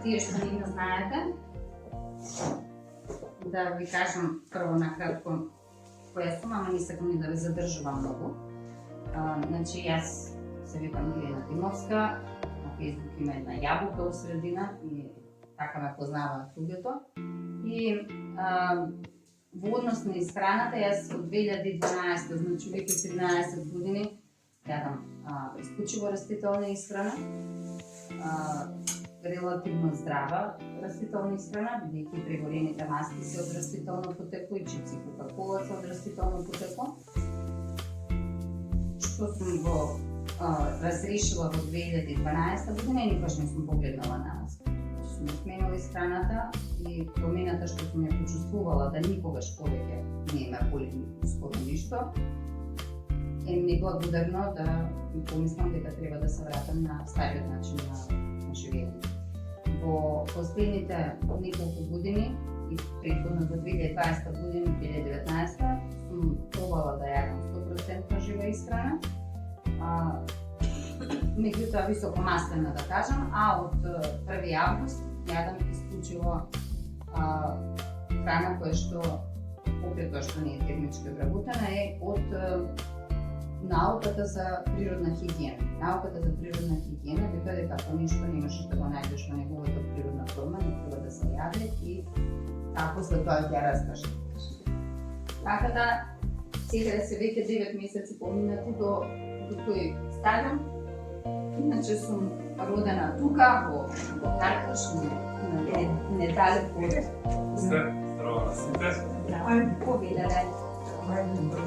тие што не го знаете, да ви кажам прво накратко која сум, ама не сакам и да ви задржувам многу. Значи, јас се викам Илена Тимовска, на Фейсбук има една јаболка у средина и така ме познава луѓето. И во однос на исхраната, јас од 2012, значи веќе 13 години, јадам исклучиво растителна исхрана, релативно здрава растителна исхрана, бидејќи прегорените масти се од растително потекло и чипси Кока-кола се од растително потекло. Што сум го разрешила во 2012 година и никош не сум погледнала назад. Сум сменила исхраната и промената што сум ја почувствувала да никогаш повеќе не ме боли скоро ништо, е неблагодарно да помислам дека треба да се вратам на стариот начин на живење. Во последните неколку години и претходно до 2020 година и 2019 сум пробала да јадам 100% жива исхрана, меѓутоа високо маслена да кажам, а од 1 август јадам исклучиво храна која што покрај тоа што не е термички обработена е од науката за природна хигиена. Науката за природна хигиена вика дека ако ништо не можеш да го најдеш во неговата природна форма, не треба да се јаде и после тоа ќе ја раскажам. Така да, сега се веќе 9 месеци поминати до тој стадиум. Иначе сум родена тука, во Карташ, недалеко од... Здраво на сите. Повелеле. Роден денес.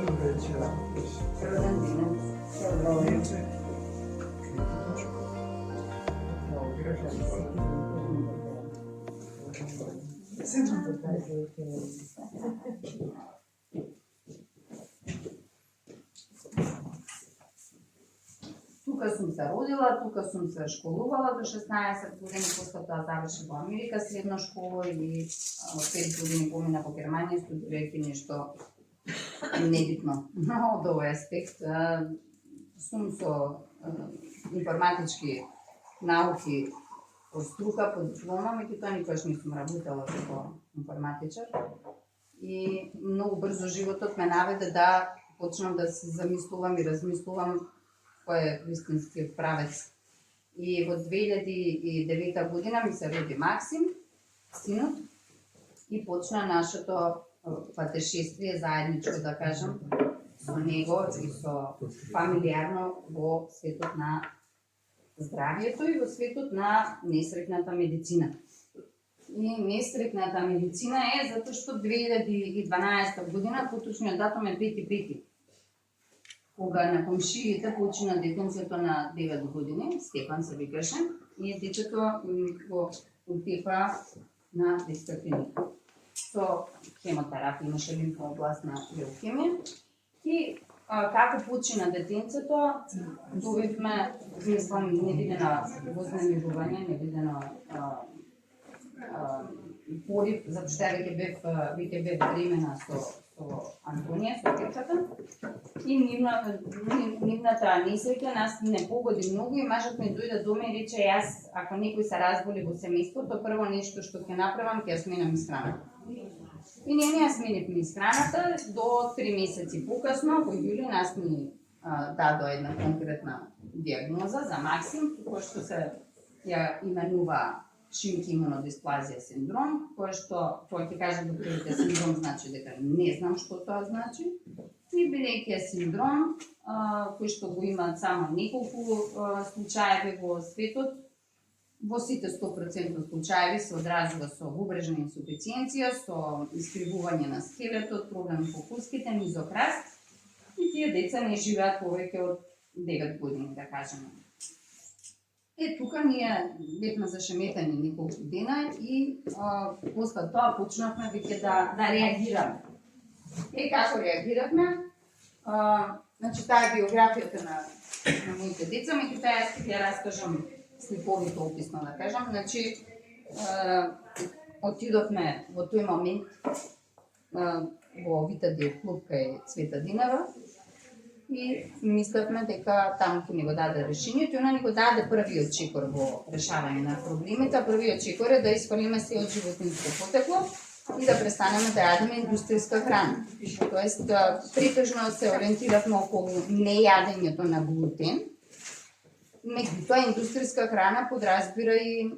Тука сум се родила, тука сум се школувала до 16 години, после тоа заврши во Америка средна школа и 5 години помина во Германија студирајќи нешто небитно од овој аспект. Сум со информатички науки од струка, по диплома, меѓутоа никогаш не сум работела како информатичар. И многу брзо животот ме наведе да почнам да се замислувам и размислувам кој е вистинскиот правец. И во 2009 година ми се роди Максим, синот, и почна нашето патешествие заедничко, да кажам, со него и со фамилиарно во светот на здравието и во светот на несреќната медицина. И несреќната медицина е затоа што 2012 година, поточниот датум е 5.5. Кога на комшиите почина детенцето на 9 години, Стефан се викаше, и детето го утепа на детска клиника. Со хемотерапија имаше лимфообластна леукемија. И како почина детенцето, добивме, мислам, невидено вознемирување, невидено порив, затоа што веќе бев времена со Антонија, со дечата. И нивната несреќа нас не погоди многу и мажот ми дојде дома и рече јас, ако некој се разболи во семејството, прво нешто што ќе направам, ќе ја сменам исхраната. И ние ја сменивме исхраната, до 3 месеци покасно, во јули нас ни дадо една конкретна диагноза за Максим, кој што се ја именува Шимки имунодисплазија синдром, кој што, кој ќе каже докторите синдром, значи дека не знам што тоа значи. И бидејќи е синдром, кој што го имаат само неколку случаеви во светот, во сите 100% случаеви се одразува со бубрежна инсуфициенција, со искривување на скелетот, проблем во куските, низок раст, и тие деца не живеат повеќе од 9 години, да кажеме. Тука ние бевме зашеметени неколку дена и после тоа почнавме веќе да реагираме. Како реагиравме? Значи, таа е биографијата на моите деца, меѓутоа јас ќе ја раскажам сликовито описно, да кажам. Значи, отидовме во тој момент во Витадиев клуб кај Цвета Динева и мислевме дека таму ќе ни го даде решението и она ни го даде првиот чекор во решавање на проблемите. Првиот чекор е да испалиме се од животинско потекло и да престанеме да јадеме индустријска храна. Тоест, претежно се ориентиравме околу нејадењето на глутен. Меѓутоа, индустријска храна подразбира и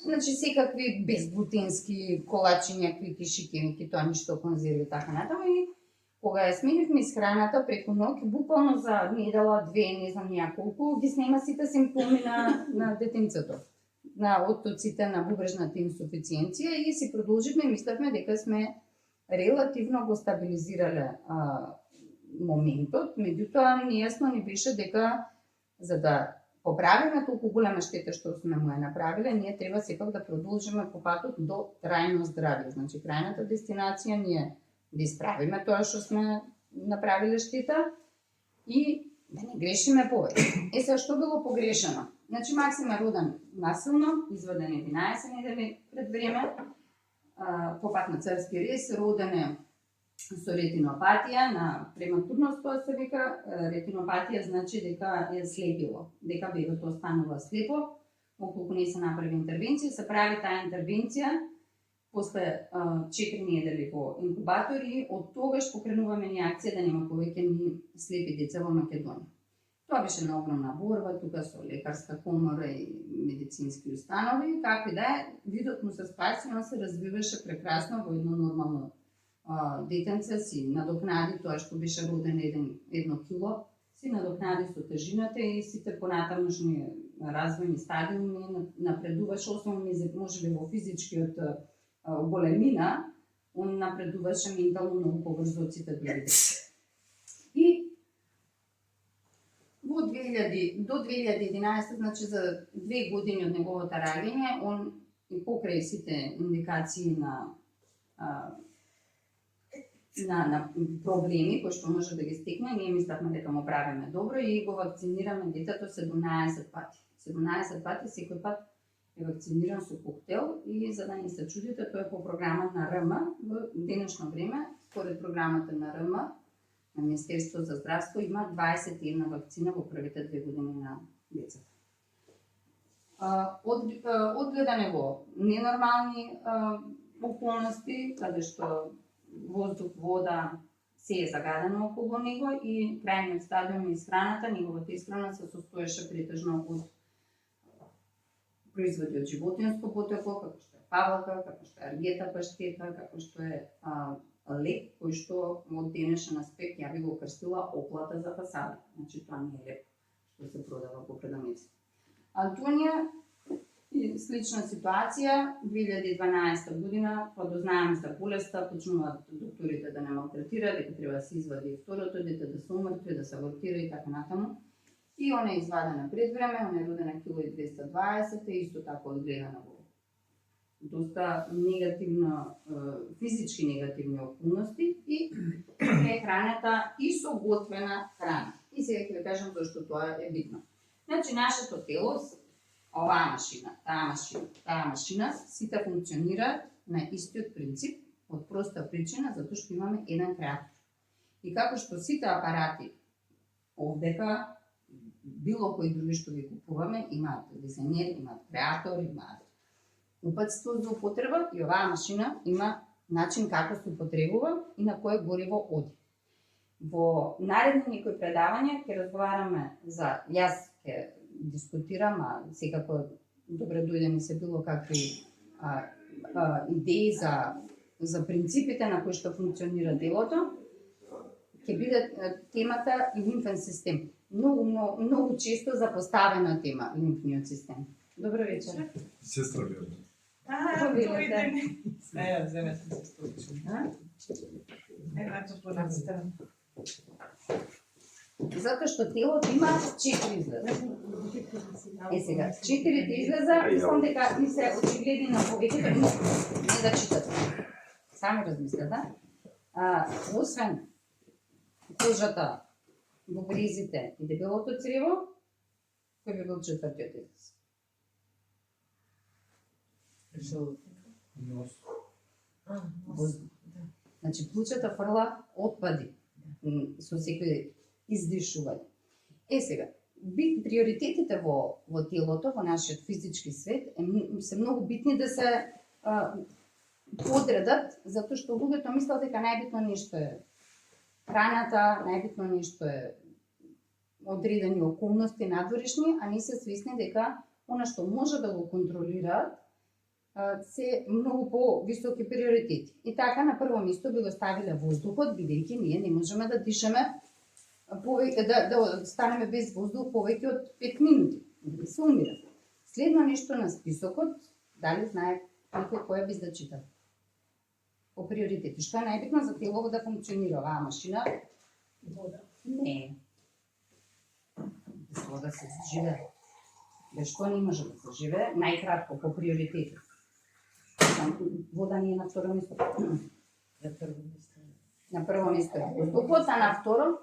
значи секакви безглутенски колачи, някакви кишики, тоа ништо конзерви така натаму и кога ја сменивме исхраната преку ноќ, буквално за недела, две, не знам няколку, ги снема сите симптоми на детенцето, на оттоците на бубрежната инсуфициенција и си продолживме и мислевме дека сме релативно го стабилизирале моментот, меѓутоа нејасно ни беше дека за да поправиме толку голема штета што сме му ја направиле, ние треба сепак да продолжиме по патот до трајно здравје. Значи, крајната дестинација ние да исправиме тоа што сме направиле штета и да не грешиме повеќе. Сега, што било погрешено? Значи, Максим е роден насилно, изведен 11 недели пред време, по пат на царски рез, роден е со ретинопатија на прематурност, тоа се вика. Ретинопатија значи дека е слепило, дека бебето останува слепо, околку не се направи интервенција, се прави таа интервенција после 4 недели во инкубатор и од тогаш покренуваме ни акција да нема повеќе ни слепи деца во Македонија. Тоа беше на огромна борба, тука со лекарска комора и медицински установи, како и да е, видот му се спаси, он се развиваше прекрасно во едно нормално детенце, си надокнади тоа што беше роден 1 кило, си надокнади со тежината и сите понатамошни развојни стадиуми напредуваше, освен можеби во физичкиот големина, он напредуваше ментално многу побрзо од сите други деца. И до 2011, значи за 2 години од неговото раѓање, он и покрај сите индикации на проблеми кои што може да ги стекне, ние мислевме дека му правиме добро и го вакцинираме детето 17 пати. 17 пати, секој пат е вакциниран со коктел и за да не се чудите, тоа е по програма на РМ. Во денешно време, според програмата на РМ, на Министерство за здравство, има 21 вакцина во првите 2 години на децата. Одгледане во ненормални околности, каде што воздух, вода, се е загадено околу него и крајниот стадиум на исхраната, неговата исхрана се состоеше претежно од производи од животинско потекло, како што е павлка, како што е аргета паштета, како што е леп, кој што од денешен аспект ја би го крстила оплата за фасада. Значи, тоа не е леп што се продава по предавници. Антонија, слична ситуација, 2012 година, подознаеме за болеста, почнуваат докторите да не малтретираат, дека треба да се извади второто дете, да се умртви, да се абортира и така натаму. И она е извадена пред време, она е родена 1220 и исто така одгледана во доста негативно, физички негативни околности и е храната и со готвена храна. И сега ќе ви кажам зашто тоа е битно. Значи, нашето тело, оваа машина, таа машина, сите функционираат на истиот принцип, од проста причина, затоа што имаме еден креатор. И како што сите апарати овдека, било кои други што ги купуваме, имаат дизајнер, имаат креатор, имаат упатство за употреба и оваа машина има начин како се употребува и на кое гориво оди. Во наредни некои предавања ќе разговараме за, јас ќе дискутирам, а секако добре дојдени се било какви идеи за принципите на кои што функционира телото, ќе биде темата лимфен систем. Многу често запоставена тема лимфниот систем. Добро вечер. Сестра Виола. Добри ден. Земете се столични. Наставам. Затоа што телото има 4 излеза. Сега, 4 излеза, мислам дека ми се очигледни на повеќето, не да читате. Сами размислете. Освен кожата, бубрезите и дебелото црево, кој би бил 4-тиот излез? Нос. Воздух. Значи, плучата фрла отпади со секој издишување. Сега, приоритетите во телото, во нашиот физички свет, се многу битни да се подредат, затоа што луѓето мислат дека најбитно нешто е храната, најбитно нешто е одредени околности надворешни, а не се свесни дека она што може да го контролираат се многу по-високи приоритети. И така на прво место би го ставиле воздухот, бидејќи ние не можеме да дишаме да станеме без воздух повеќе од 5 минути, да се умира. Следно нешто на списокот, дали знае некој која би да чита? По приоритети. Што е најбитно за телото да функционира оваа машина? Вода. Не. Без вода се живее. Без што не може да се живее? Најкратко по приоритети. Вода не е на второ место. На прво место. На прво место е воздухот, а на второ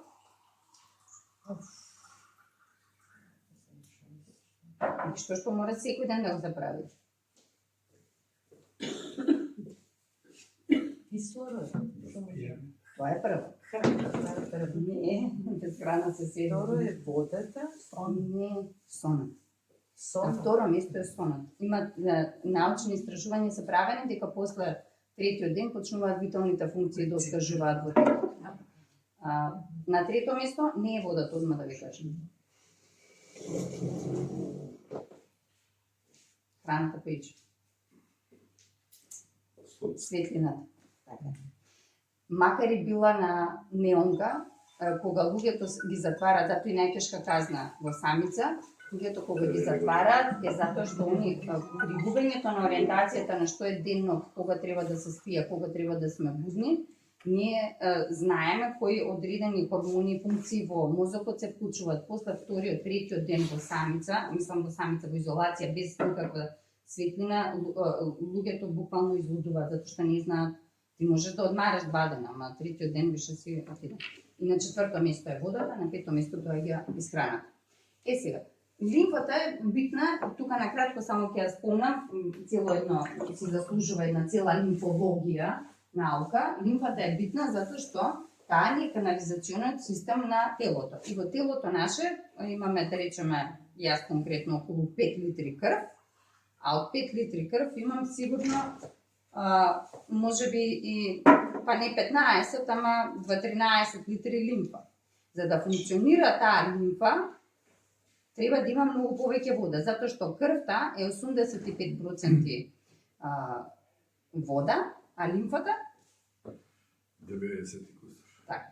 што мора секој ден да го заправи. Кислород. Тоа е прво. Храна. Не, без храна се седи. Второ е водата. Не, сонот. На Сон. второ место е сонот. Има научни истражувања се правени дека после третиот ден почнуваат виталните функции да оскажуваат во телото. На трето место не е водата, одма да ви кажам. Храната пече. Светлината. Така. Макар и била на неонка, кога луѓето ги затварат, затоа и најтешка казна во самица, луѓето кога ги затварат е затоа што они при губењето на ориентацијата на што е денно, кога треба да се спие, кога треба да сме будни, ние знаеме кои одредени хормони и функции во мозокот се вклучуваат после вториот, третиот ден во самица, мислам во самица во изолација без никаква светлина, луѓето буквално излудуваат затоа што не знаат. Ти можеш да одмараш 2 дена, ама третиот ден више си отиде. И на четврто место е водата, на пето место доаѓа исхраната. Сега, лимфата е битна, тука на кратко само ќе ја спомнам, цело едно си заслужува една цела лимфологија наука. Лимфата е битна затоа што таа е канализационниот систем на телото. И во телото наше имаме, да речеме, јас конкретно околу 5 литри крв, а од 5 литри крв имам сигурно може би и па не 15, ама 13 литри лимфа. За да функционира таа лимфа, треба да има многу повеќе вода, затоа што крвта е 85% вода, а лимфата 90. така.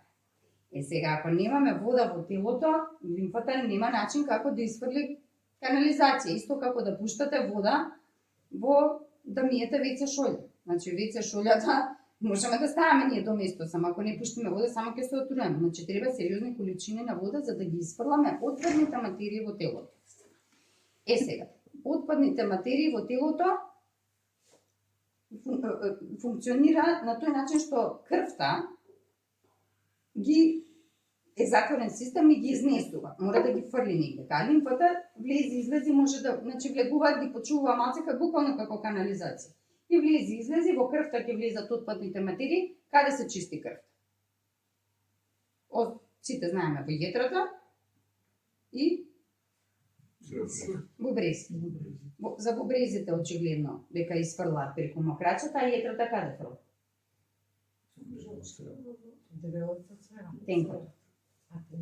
Сега ако немаме вода во телото, лимфата нема начин како да изфрли канализација, исто како да пуштате вода во да миете WC шолја. Значи WC шолјата можеме да ставаме ние до место, само ако не пуштиме вода, само ќе се отруеме. Значи треба сериозни количини на вода за да ги изфрламе отпадните материи во телото. Сега, отпадните материи во телото функционира на тој начин што крвта ги е затворен систем и ги изнесува. Мора да ги фрли негде. Лимфата влези излези, може да, значи влегуваат, ги почува малце буквално како канализација. И влези излези, во крвта ќе влезат отпадните материи, каде се чисти крвта? Сите знаеме во јетрата и бубрезите. За бубрезите очигледно дека изфрлаат преку мокрачата, а јетрата каде фрла? Тенкото.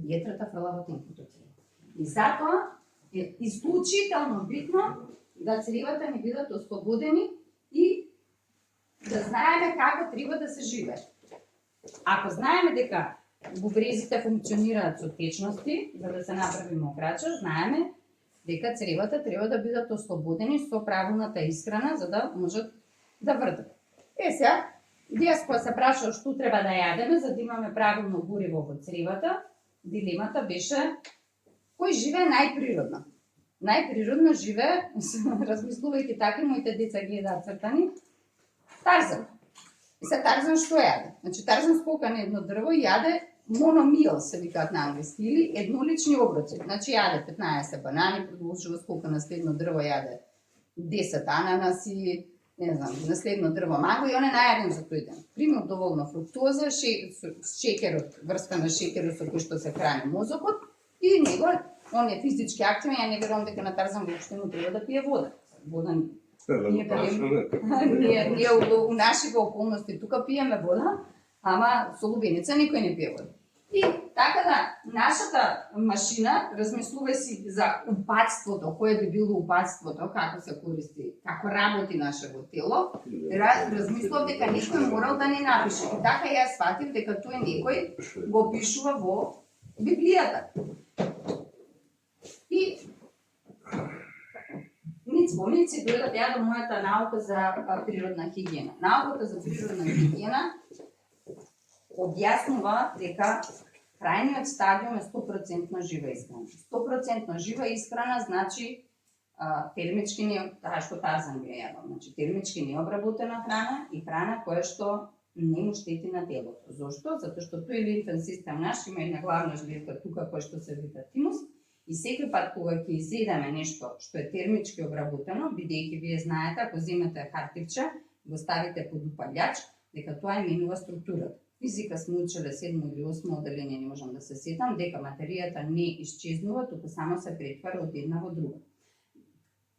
Јетрата фрла во тенкото црево. И затоа е исклучително битно да цревата не бидат ослободени и да знаеме како треба да се живее. Ако знаеме дека бубрезите функционираат со течности, за да се направи мокрача, знаеме дека цревата треба да бидат ослободени со правилната исхрана за да можат да вртат. Сега, јас кога се прашав што треба да јадеме за да имаме правилно гориво во цревата, дилемата беше кој живее најприродно. Најприродно живее, размислувајќи така, моите деца гледаат цртани, Тарзан. И се Тарзан што јаде? Значи Тарзан скока на едно дрво и јаде мономил, се викаат на англиски, или еднолични оброци. Значи јаде 15 банани, продолжува скока на следно дрво, јаде 10 ананаси, не знам, наследно дрво манго и он е најаден за тој ден. Примил доволно фруктоза, шекерот, врска на шекерот со кој што се храни мозокот и него, он е физички активен, ја не верувам дека на Тарзан воопшто му треба да пие вода. Вода ние у нашите околности тука пиеме вода, ама со лубеница никој не пие вода. И така да, нашата машина, размислувај си за упатството, кое би било упатството, како се користи, како работи нашето тело, размислував дека некој морал да не напише. И така ја сватив дека тој некој го пишува во Библијата. И спомници дојдат ја до мојата наука за природна хигиена. Науката за природна хигиена објаснува дека крајниот стадиум е 100% жива исхрана. 100% жива исхрана значи термички не, таа што Тарзан би јадал, значи термички необработена храна и храна која што не му штети на телото. Зошто? Затоа што тој лимфен систем наш има една главна жлеза тука која што се вика тимус и секој пат кога ќе изедеме нешто што е термички обработено, бидејќи вие знаете ако земете хартивче, го ставите под упалјач, дека тоа менува структурата. Физика сме учеле 7 или 8 оделение, не можам да се сетам, дека материјата не исчезнува, туку само се претвара од една во друга.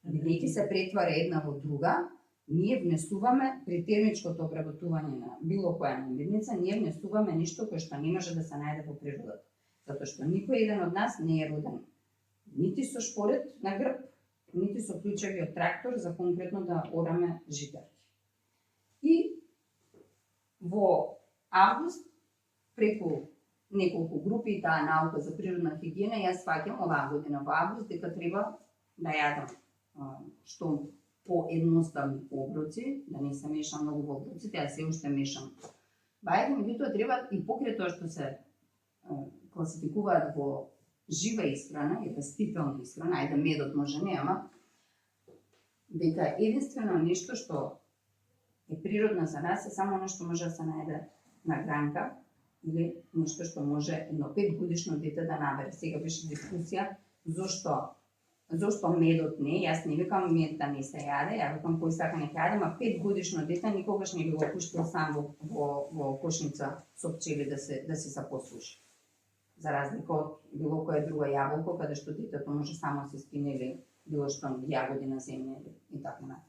Бидејќи се претвара една во друга, ние внесуваме при термичкото обработување на било која наmirница, ние внесуваме нешто кое што не може да се најде во природата. Затоа што никој еден од нас не е роден нити со шпорет на грб, нити со клучеви од трактор за конкретно да ораме житарки. И во август, преку неколку групи и таа наука за природна хигиена, јас сваќам оваа година во август дека треба да јадам што поедноставни оброци, да не се мешам многу во оброците, јас се уште мешам. Бајде, меѓутоа треба и покрај тоа што се класификуваат во жива исхрана и растителна исхрана, ајде медот може не, ама дека единствено нешто што е природно за нас е само нешто може да се најде на гранка или нешто што може едно 5 годишно дете да набере. Сега беше дискусија зошто медот не, јас не викам мед да не се јаде, ја викам кој сака не јаде, ама 5 годишно дете никогаш не би го пуштил сам во кошница со пчели да се запослуши. За разлика од било која друга јаболко, каде што детето може само се скине или било што јагоди на земја и така натаму.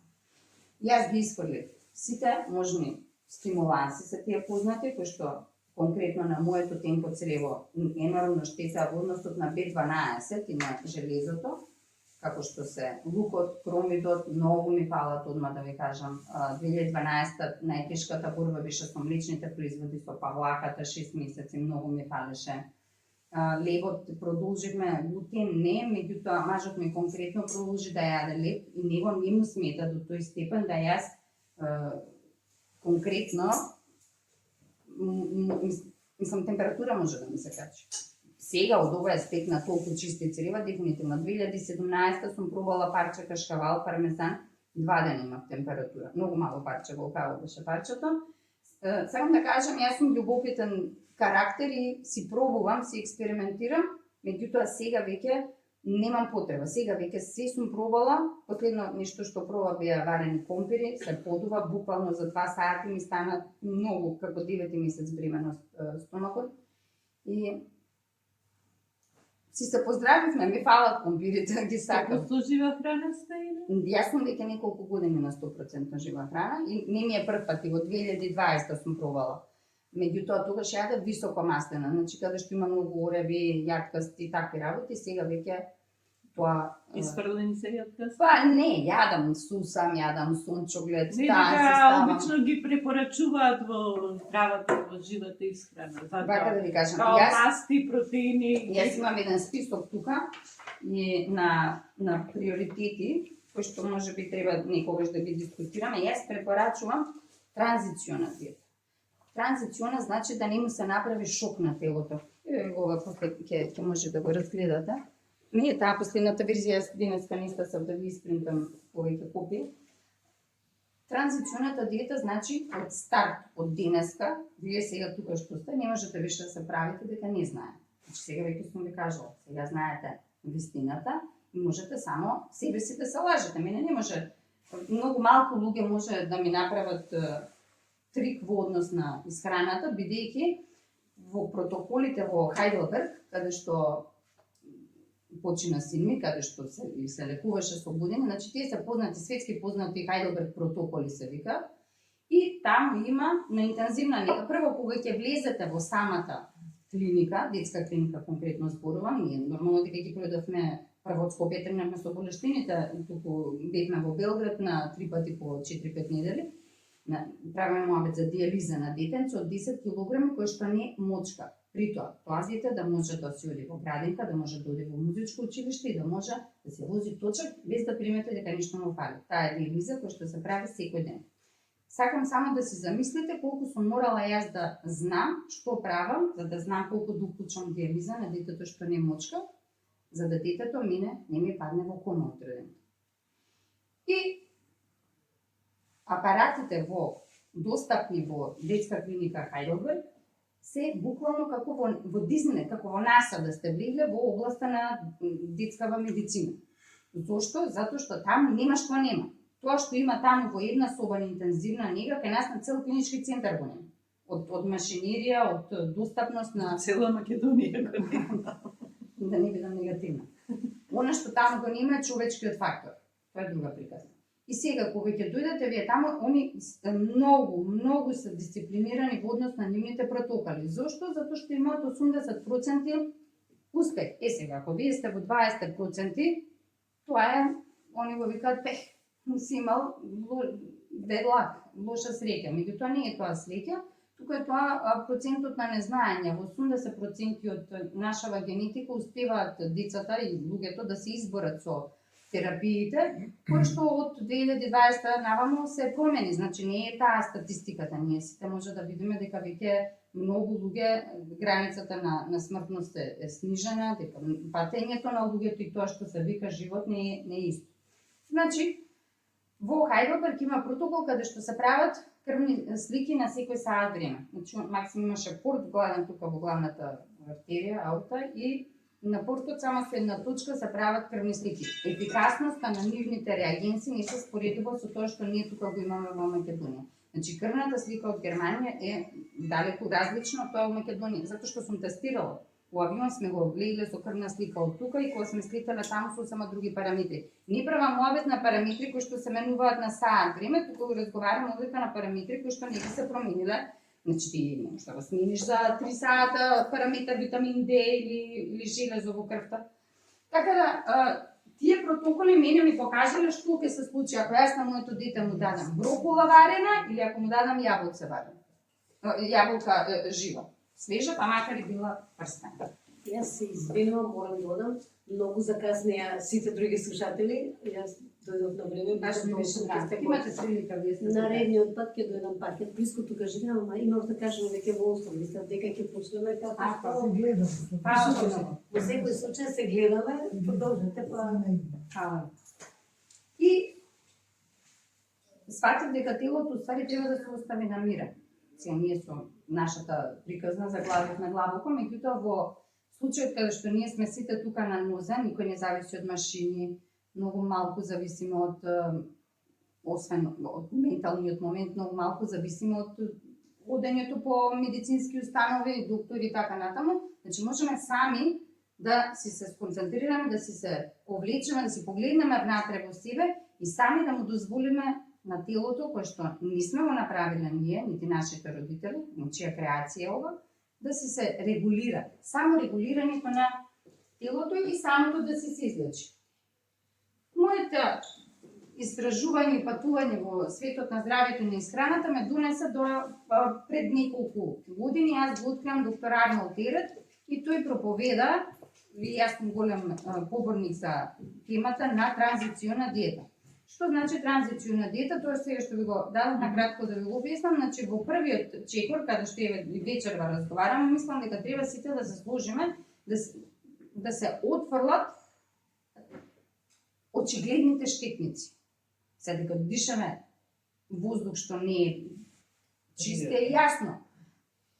Јас ги исфрлив сите можни стимуланси се тие познати, кои што конкретно на моето темпо црево енормно штета во односот на B12 и на железото, како што се лукот, промидот, многу ми фалат, одма да ви кажам. 2012 најтешката борба беше со млечните производи, со павлаката, 6 месеци, многу ми фалеше. Лебот продолживме, глутен не, меѓутоа мажот ми конкретно продолжи да јаде леб и него не му смета до тој степен да јас конкретно мислам температура може да ми се качи. Сега од овој аспект на толку чисти црева, дефинитивно 2017 сум пробала парче кашкавал, пармезан, 2 дена имав температура. Многу мало парче волкаво беше парчето. Сакам да кажам, јас сум љубопитен карактер и си пробувам, си експериментирам, меѓутоа сега веќе немам потреба. Сега веќе се сум пробала, последно нешто што проба беа варени компири, се подува буквално за 2 сати ми стана многу како 9 месец бременост стомакот. И си се поздравивме, ми фалат компирите, ги сакам. Со жива храна сте или? Јас сум веќе неколку години на 100% жива храна и не ми е прв пат, и во 2020 сум пробала. Меѓутоа тогаш јадев високо маслена, значи каде што има многу ореви, јаткасти и такви работи, сега веќе тоа Исфрлени се јаткасти? Па не, јадам сусам, јадам сончоглед, Не, таа се дека ставам. обично ги препорачуваат во здравата, во живата исхрана. Бака да ви кажам, Као јас масти, протеини. Јас имам еден список тука и на приоритети кои што може би треба некогаш да ги дискутираме. Јас препорачувам транзициона диета. Транзициона значи да не му се направи шок на телото. Ова после ќе може да го разгледате. Не е таа последната верзија, јас денеска не стасав да ви испринтам повеќе копии. Транзиционата диета значи од старт, од денеска, вие сега тука што сте, не можете више да се правите дека не знаете. Значи сега веќе сум ви кажала, сега знаете вистината и можете само себе си да се лажете. Мене не може многу малку луѓе може да ми направат трик во однос на исхраната, бидејќи во протоколите во Хајделберг, каде што почина син ми, каде што се лекуваше со будење, значи тие се познати, светски познати Хајделберг протоколи се вика, и таму има на интензивна нега. Прво, кога ќе влезете во самата клиника, детска клиника конкретно зборувам, ние нормално дека ќе пројдовме прво од Скопје, тргнавме со болештините, туку бевме во Белград на 3 пати по 4-5 недели, правиме муабет за диализа на детенце од 10 кг кој што не мочка. При тоа дете да може да си оди во градинка, да може да оди во музичко училиште и да може да се вози точак без да примети дека ништо му фали. Таа е диализа која што се прави секој ден. Сакам само да си замислите колку сум морала јас да знам што правам, за да знам колку да укучам диализа на детето што не мочка, за да детето не ми падне во кома утреден. И апаратите достапни во детска клиника Хајделберг се буквално како во Дизни, како во НАСА да сте влегле во областа на детскава медицина. Зошто? Затоа што таму нема што нема. Тоа што има таму во една соба на интензивна нега, кај нас на цел клинички центар го нема. Од машинерија, од достапност на Цела Македонија го нема. Да не бидам негативна. Она што таму го нема е човечкиот фактор. Тоа е друга приказна. И сега, кога ќе дојдете вие таму, они многу се дисциплинирани во однос на нивните протоколи. Зошто? Затоа што имаат 80% успех. Сега, ако вие сте во 20%, тоа е, они го викаат пех. Си имал бедлак, лоша среќа. Меѓутоа не е тоа среќа, туку е тоа процентот на незнаење. Во 80% од нашава генетика успеваат децата и луѓето да се изборат со терапиите, кои што од 2020 наваму се промени. Значи не е таа статистиката. Ние сите може да видиме дека веќе многу луѓе, границата на смртност е снижена, дека патењето на луѓето и тоа што се вика живот не е исто. Значи, во Хајделберг има протокол каде што се прават крвни слики на секој саат време. Значи, Максим имаше порт гладен тука во главната артерија, аорта, и на портот само со една точка се прават крвни слики. Ефикасноста на нивните реагенси не се споредува со тоа што ние тука го имаме во Македонија. Значи, крвната слика од Германија е далеку различна од тоа во Македонија, затоа што сум тестирала. Во авион сме го влегле со крвна слика од тука и кога сме слетале таму со само други параметри. Не правам муабет на параметри кои што се менуваат на саат време, туку разговарам одека на параметри кои што не ги се промениле. Значи ти не можеш да го смениш за 3 сата параметар витамин D или железо во крвта. Така да, тие протоколи мене ми покажале што ќе се случи ако јас на моето дете му дадам брокола варена или ако му дадам јаболце варено. Јаболка жива. Свежа, па макар и била прстена. Јас се извинувам, морам да одам. Многу закаснеа сите други слушатели. Јас дојдов на време, Баш ми беше драго. Имате прилика, вие сте наредниот пат ќе дојдам пак. Блиско тука живеам, ама имав да кажам веќе во Остров, мислам дека ќе почнеме како што во секој случај се гледаме, продолжете па. И сватив дека телото ствари треба да се остави на мира. Сега ние со нашата приказна заглавивме длабоко, меѓутоа во случајот каде што ние сме сите тука на ноза, никој не зависи од машини, многу малку зависиме освен од менталниот момент, многу малку зависиме од одењето по медицински установи, доктори и така натаму. Значи можеме сами да си се сконцентрираме, да си се повлечеме, да си погледнеме внатре во себе и сами да му дозволиме на телото, кое што не сме го направиле ние, нити нашите родители, на чија креација е ова, да си се регулира. Само регулирањето на телото и самото да си се излечи. Моите истражување и патување во светот на здравјето и на исхраната ме донесе до пред неколку години. Јас го откривам доктор Арнолд Ерет и тој проповеда, и јас сум голем поборник за темата на транзициона диета. Што значи транзициона диета? Тоа сега што ви го дадов на кратко да ви го објаснам. Значи во првиот чекор, каде што вечерва разговараме, мислам дека треба сите да се сложиме, да се отфрлат очигледните штетници. Се дека дишаме воздух што не е чист е јасно.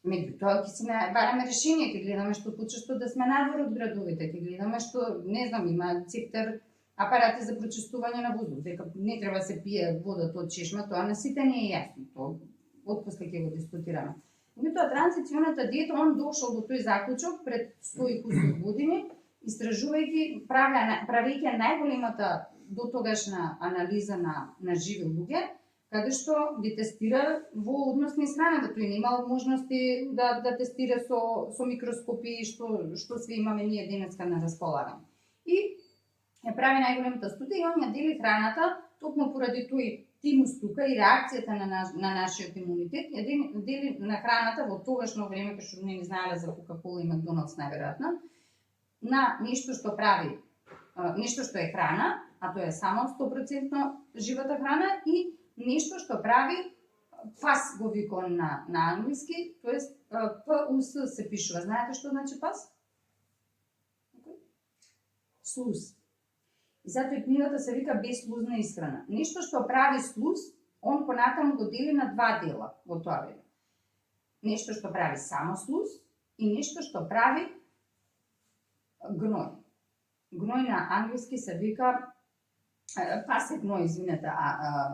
Меѓутоа ќе си бараме решение, ќе гледаме што почесто да сме надвор од градовите, ќе гледаме што, не знам, има цептер апарати за прочистување на воздух, дека не треба се пие водата од чешма, тоа на сите не е јасно, тоа отпосле ќе го дискутираме. Меѓутоа, транзиционата диета, он дошол до тој заклучок пред 100 и кусур години, истражувајќи, правејќи најголемата дотогашна анализа на живи луѓе, каде што ги тестира во однос низ храната. Тој немал можности да тестира со микроскопи што све имаме ние денеска на располагање. И ја прави најголемата студија и он ја дели храната токму поради тој тимус тука и реакцијата на нашиот имунитет, ја дели на храната во тогашно време, кога што не знаеле за Кока-кола и Макдоналдс најверојатно, на нешто што прави, нешто што е храна, а тоа е само 100% живата храна, и нешто што прави пас, го викон на англиски, тоест ПУС се пишува. Знаете што значи пас? Слуз. И затоа и книгата се вика Беслузна исхрана. Нешто што прави слуз, он понатаму го дели на два дела во тоа време. Нешто што прави само слуз и нешто што прави гној. Гној на англиски се вика пас е гној, извинете,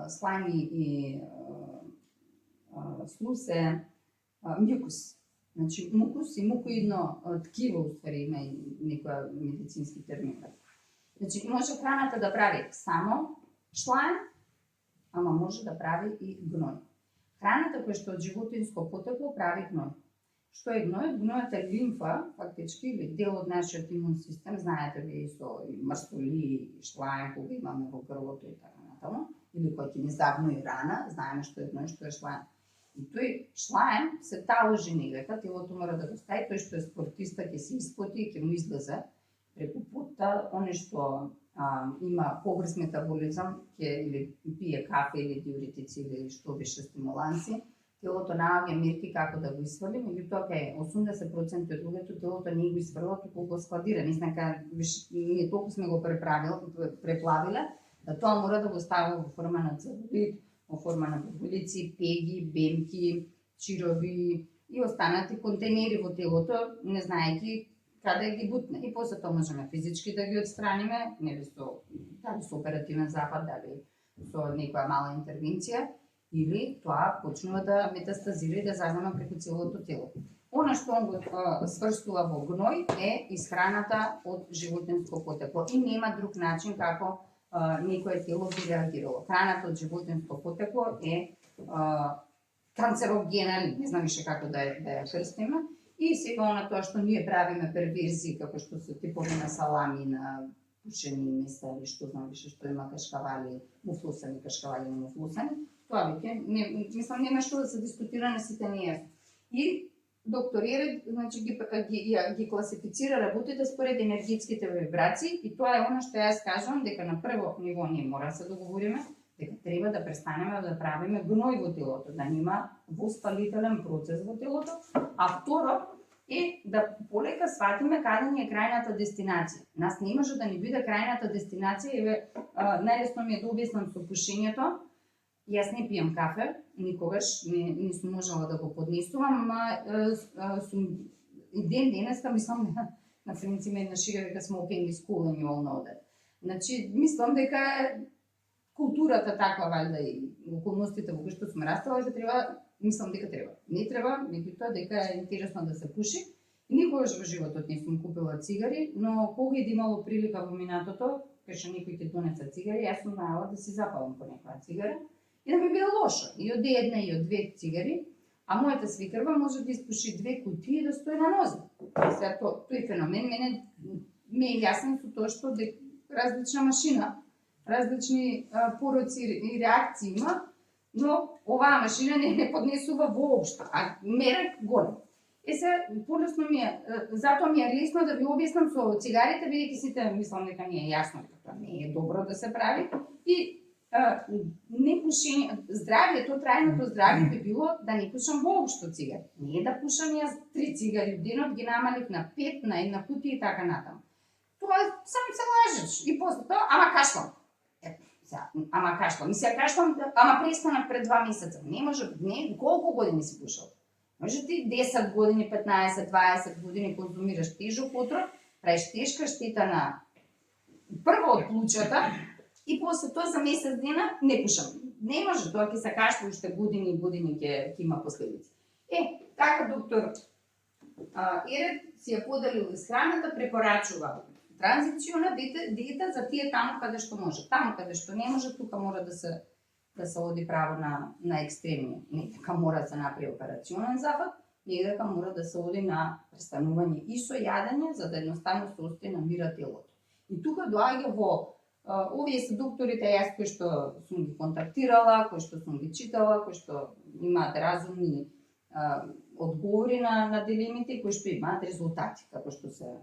слайми и слуз е мјукус. Значи мукус и мукоидно ткиво, уствари има и некоја медицински термин. Значи може храната да прави само шлаем, ама може да прави и гној. Храната која што од животинско потекло прави гној. Што е гној? Гнојот е лимфа, фактички, или дел од нашиот имун систем, знаете ви со марстоли, шлаем, кога имаме во грлото и така натаму, или кој ќе ни загнои рана, знаеме што е гној, што е шлаем. И тој шлаем се таложи негека, телото мора да го стави, тој што е спортиста ќе се испоти и ќе му излезе преку путта, оне што има побрз метаболизам, или пие кафе или диуретици или што беше стимуланси, телото наоѓа мерки како да го испрли, меѓутоа кај 80% од луѓето телото не го испрла, туку го складира. Ние толку сме го преплавиле, да тоа мора да го стави во форма на целулит, во форма на бубулици, пеги, бемки, чирови и останати контейнери во телото, не знаејќи каде ги бутне. И после тоа можеме физички да ги отстраниме, дали со оперативен запад, дали со некоја мала интервенција, или тоа почнува да метастазира и да зазнама преку целото тело. Она што он го сврстува во гној е исхраната од животинско потекло и нема друг начин како некое тело би реагирало. Храната од животинско потекло е канцерогена, не знам више како да ја крстиме, и сега она тоа што ние правиме перверзии, како што се типови на салами, на пушени меса, или што знам више што има кашкавали, муфлусани, кашкавали на муфлусани, тоа веќе нема што да се дискутира, на сите не е. И доктор Еред, значи, ги класифицира работите според енергетските вибрации, и тоа е она што јас кажувам, дека на прво ниво ние мора да се договориме, дека треба да престанеме да правиме гној во телото, да нема воспалителен процес во телото, а второ е да полека сватиме каде ни е крајната дестинација. Нас не може да ни биде крајната дестинација, еве најлесно ми е да објаснам со пушењето. Јас не пијам кафе, никогаш не сум можела да го поднесувам, ама сум и денеска мислам на френци ме една шига дека smoking is cool and you all know that. Значи мислам дека културата таква валјда и околностите во кои што сме растала, дека треба, мислам дека треба. Не треба, меѓутоа дека е интересно да се пуши. И никогаш во животот не сум купила цигари, но кога и да имало прилика во минатото, кај што некој ќе донесе цигари, јас сум знаела да си запалам по некоја цигара. И да ми биде лошо, и од една и од две цигари, а мојата свикрва може да испуши 2 кутии и да стои на нозе. Сега тој феномен мене ми е јасен со тоа што различна машина, различни пороци и реакции има, но оваа машина не поднесува воопшто, а мерак голем. Се, полесно ми е, затоа ми е лесно да ви објаснам со цигарите, бидејќи сите мислам дека ми е јасно дека тоа не е добро да се прави. И не пушење, здравјето, трајното здравје би било да не пушам воопшто цигари. Не да пушам јас 3 цигари в денот, ги намалив на 5, на една кутија и така натаму. Тоа сам се лажеш. И после тоа, ама кашлам. Ама кашлам. Мисля, кашлам, ама престанав пред 2 месеца. Не може, не, колку години си пушал? Може ти 10 години, 15, 20 години конзумираш тежок отров, правиш тешка штета на прво од плучата и после тоа за месец дена не пушам. Не може, тоа ќе се кашти уште години и години ќе има последици. Така доктор Ерет си ја поделил исхраната, препорачува транзициона диета за тие таму каде што може. Таму каде што не може, тука мора да се оди право на екстремни. Не дека мора да се направи операционен зафат, не дека мора да се оди на престанување и со јадење, за да едноставно се остане на мира телото. И тука доаѓа во овие се докторите јас кои што сум ги контактирала, кои што сум ги читала, кои што имаат разумни одговори на дилемите, кои што имаат резултати, како што се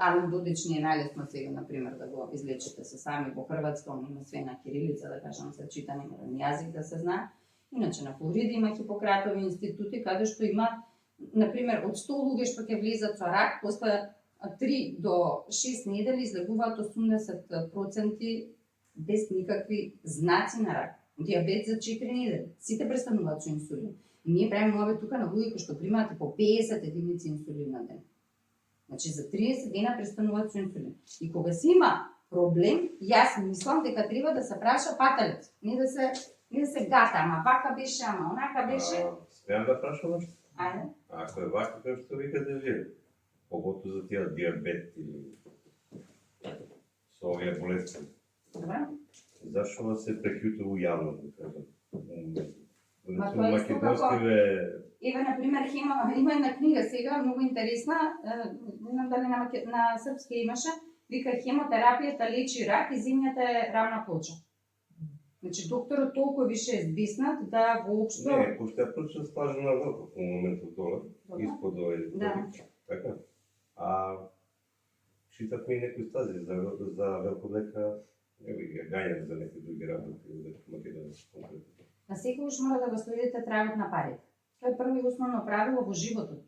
Ален Додич не е најлесно сега, например, да го излечите се сами во Хрватска, он има све на кирилица, да кажам, се чита неморен јазик да се знае. Иначе на Флорида има Хипократови институти, каде што имаат, например, од 100 луѓе што ќе влизат со рак, после 3 до 6 недели излегуваат 80% без никакви знаци на рак. Диабет за 4 недели. Сите престануваат со инсулин. Ние правиме овие тука на луѓе кои што примаат и по 50 единици инсулин на ден. Значи за 30 дена престануваат со инсулин. И кога си има проблем, јас мислам дека треба да се праша паталец. Не да се гата, ама вака беше, ама онака беше. Смеам да прашам нешто? Ајде. Ако е вака, како што викате вие, поготово за тие диабет или со овие болести, Добра. зашо се преќутува јавно, да кажам? Ма тоа е исто Еве, например, има една книга сега, многу интересна, не знам дали на српски имаше, вика хемотерапијата лечи рак и зимњата е равна плоча. Значи, докторот толку више е збеснат да воопшто... Не, пошто ја проча слажа на велко во моментот доле, испод овој. Да. Така. Читавме и некои стази за велкодека, ја гањам за некои други работи, дека Македонија конкретно. А секогаш мора да го следите трајот на парите. Тоа е прво и основно правило во животот.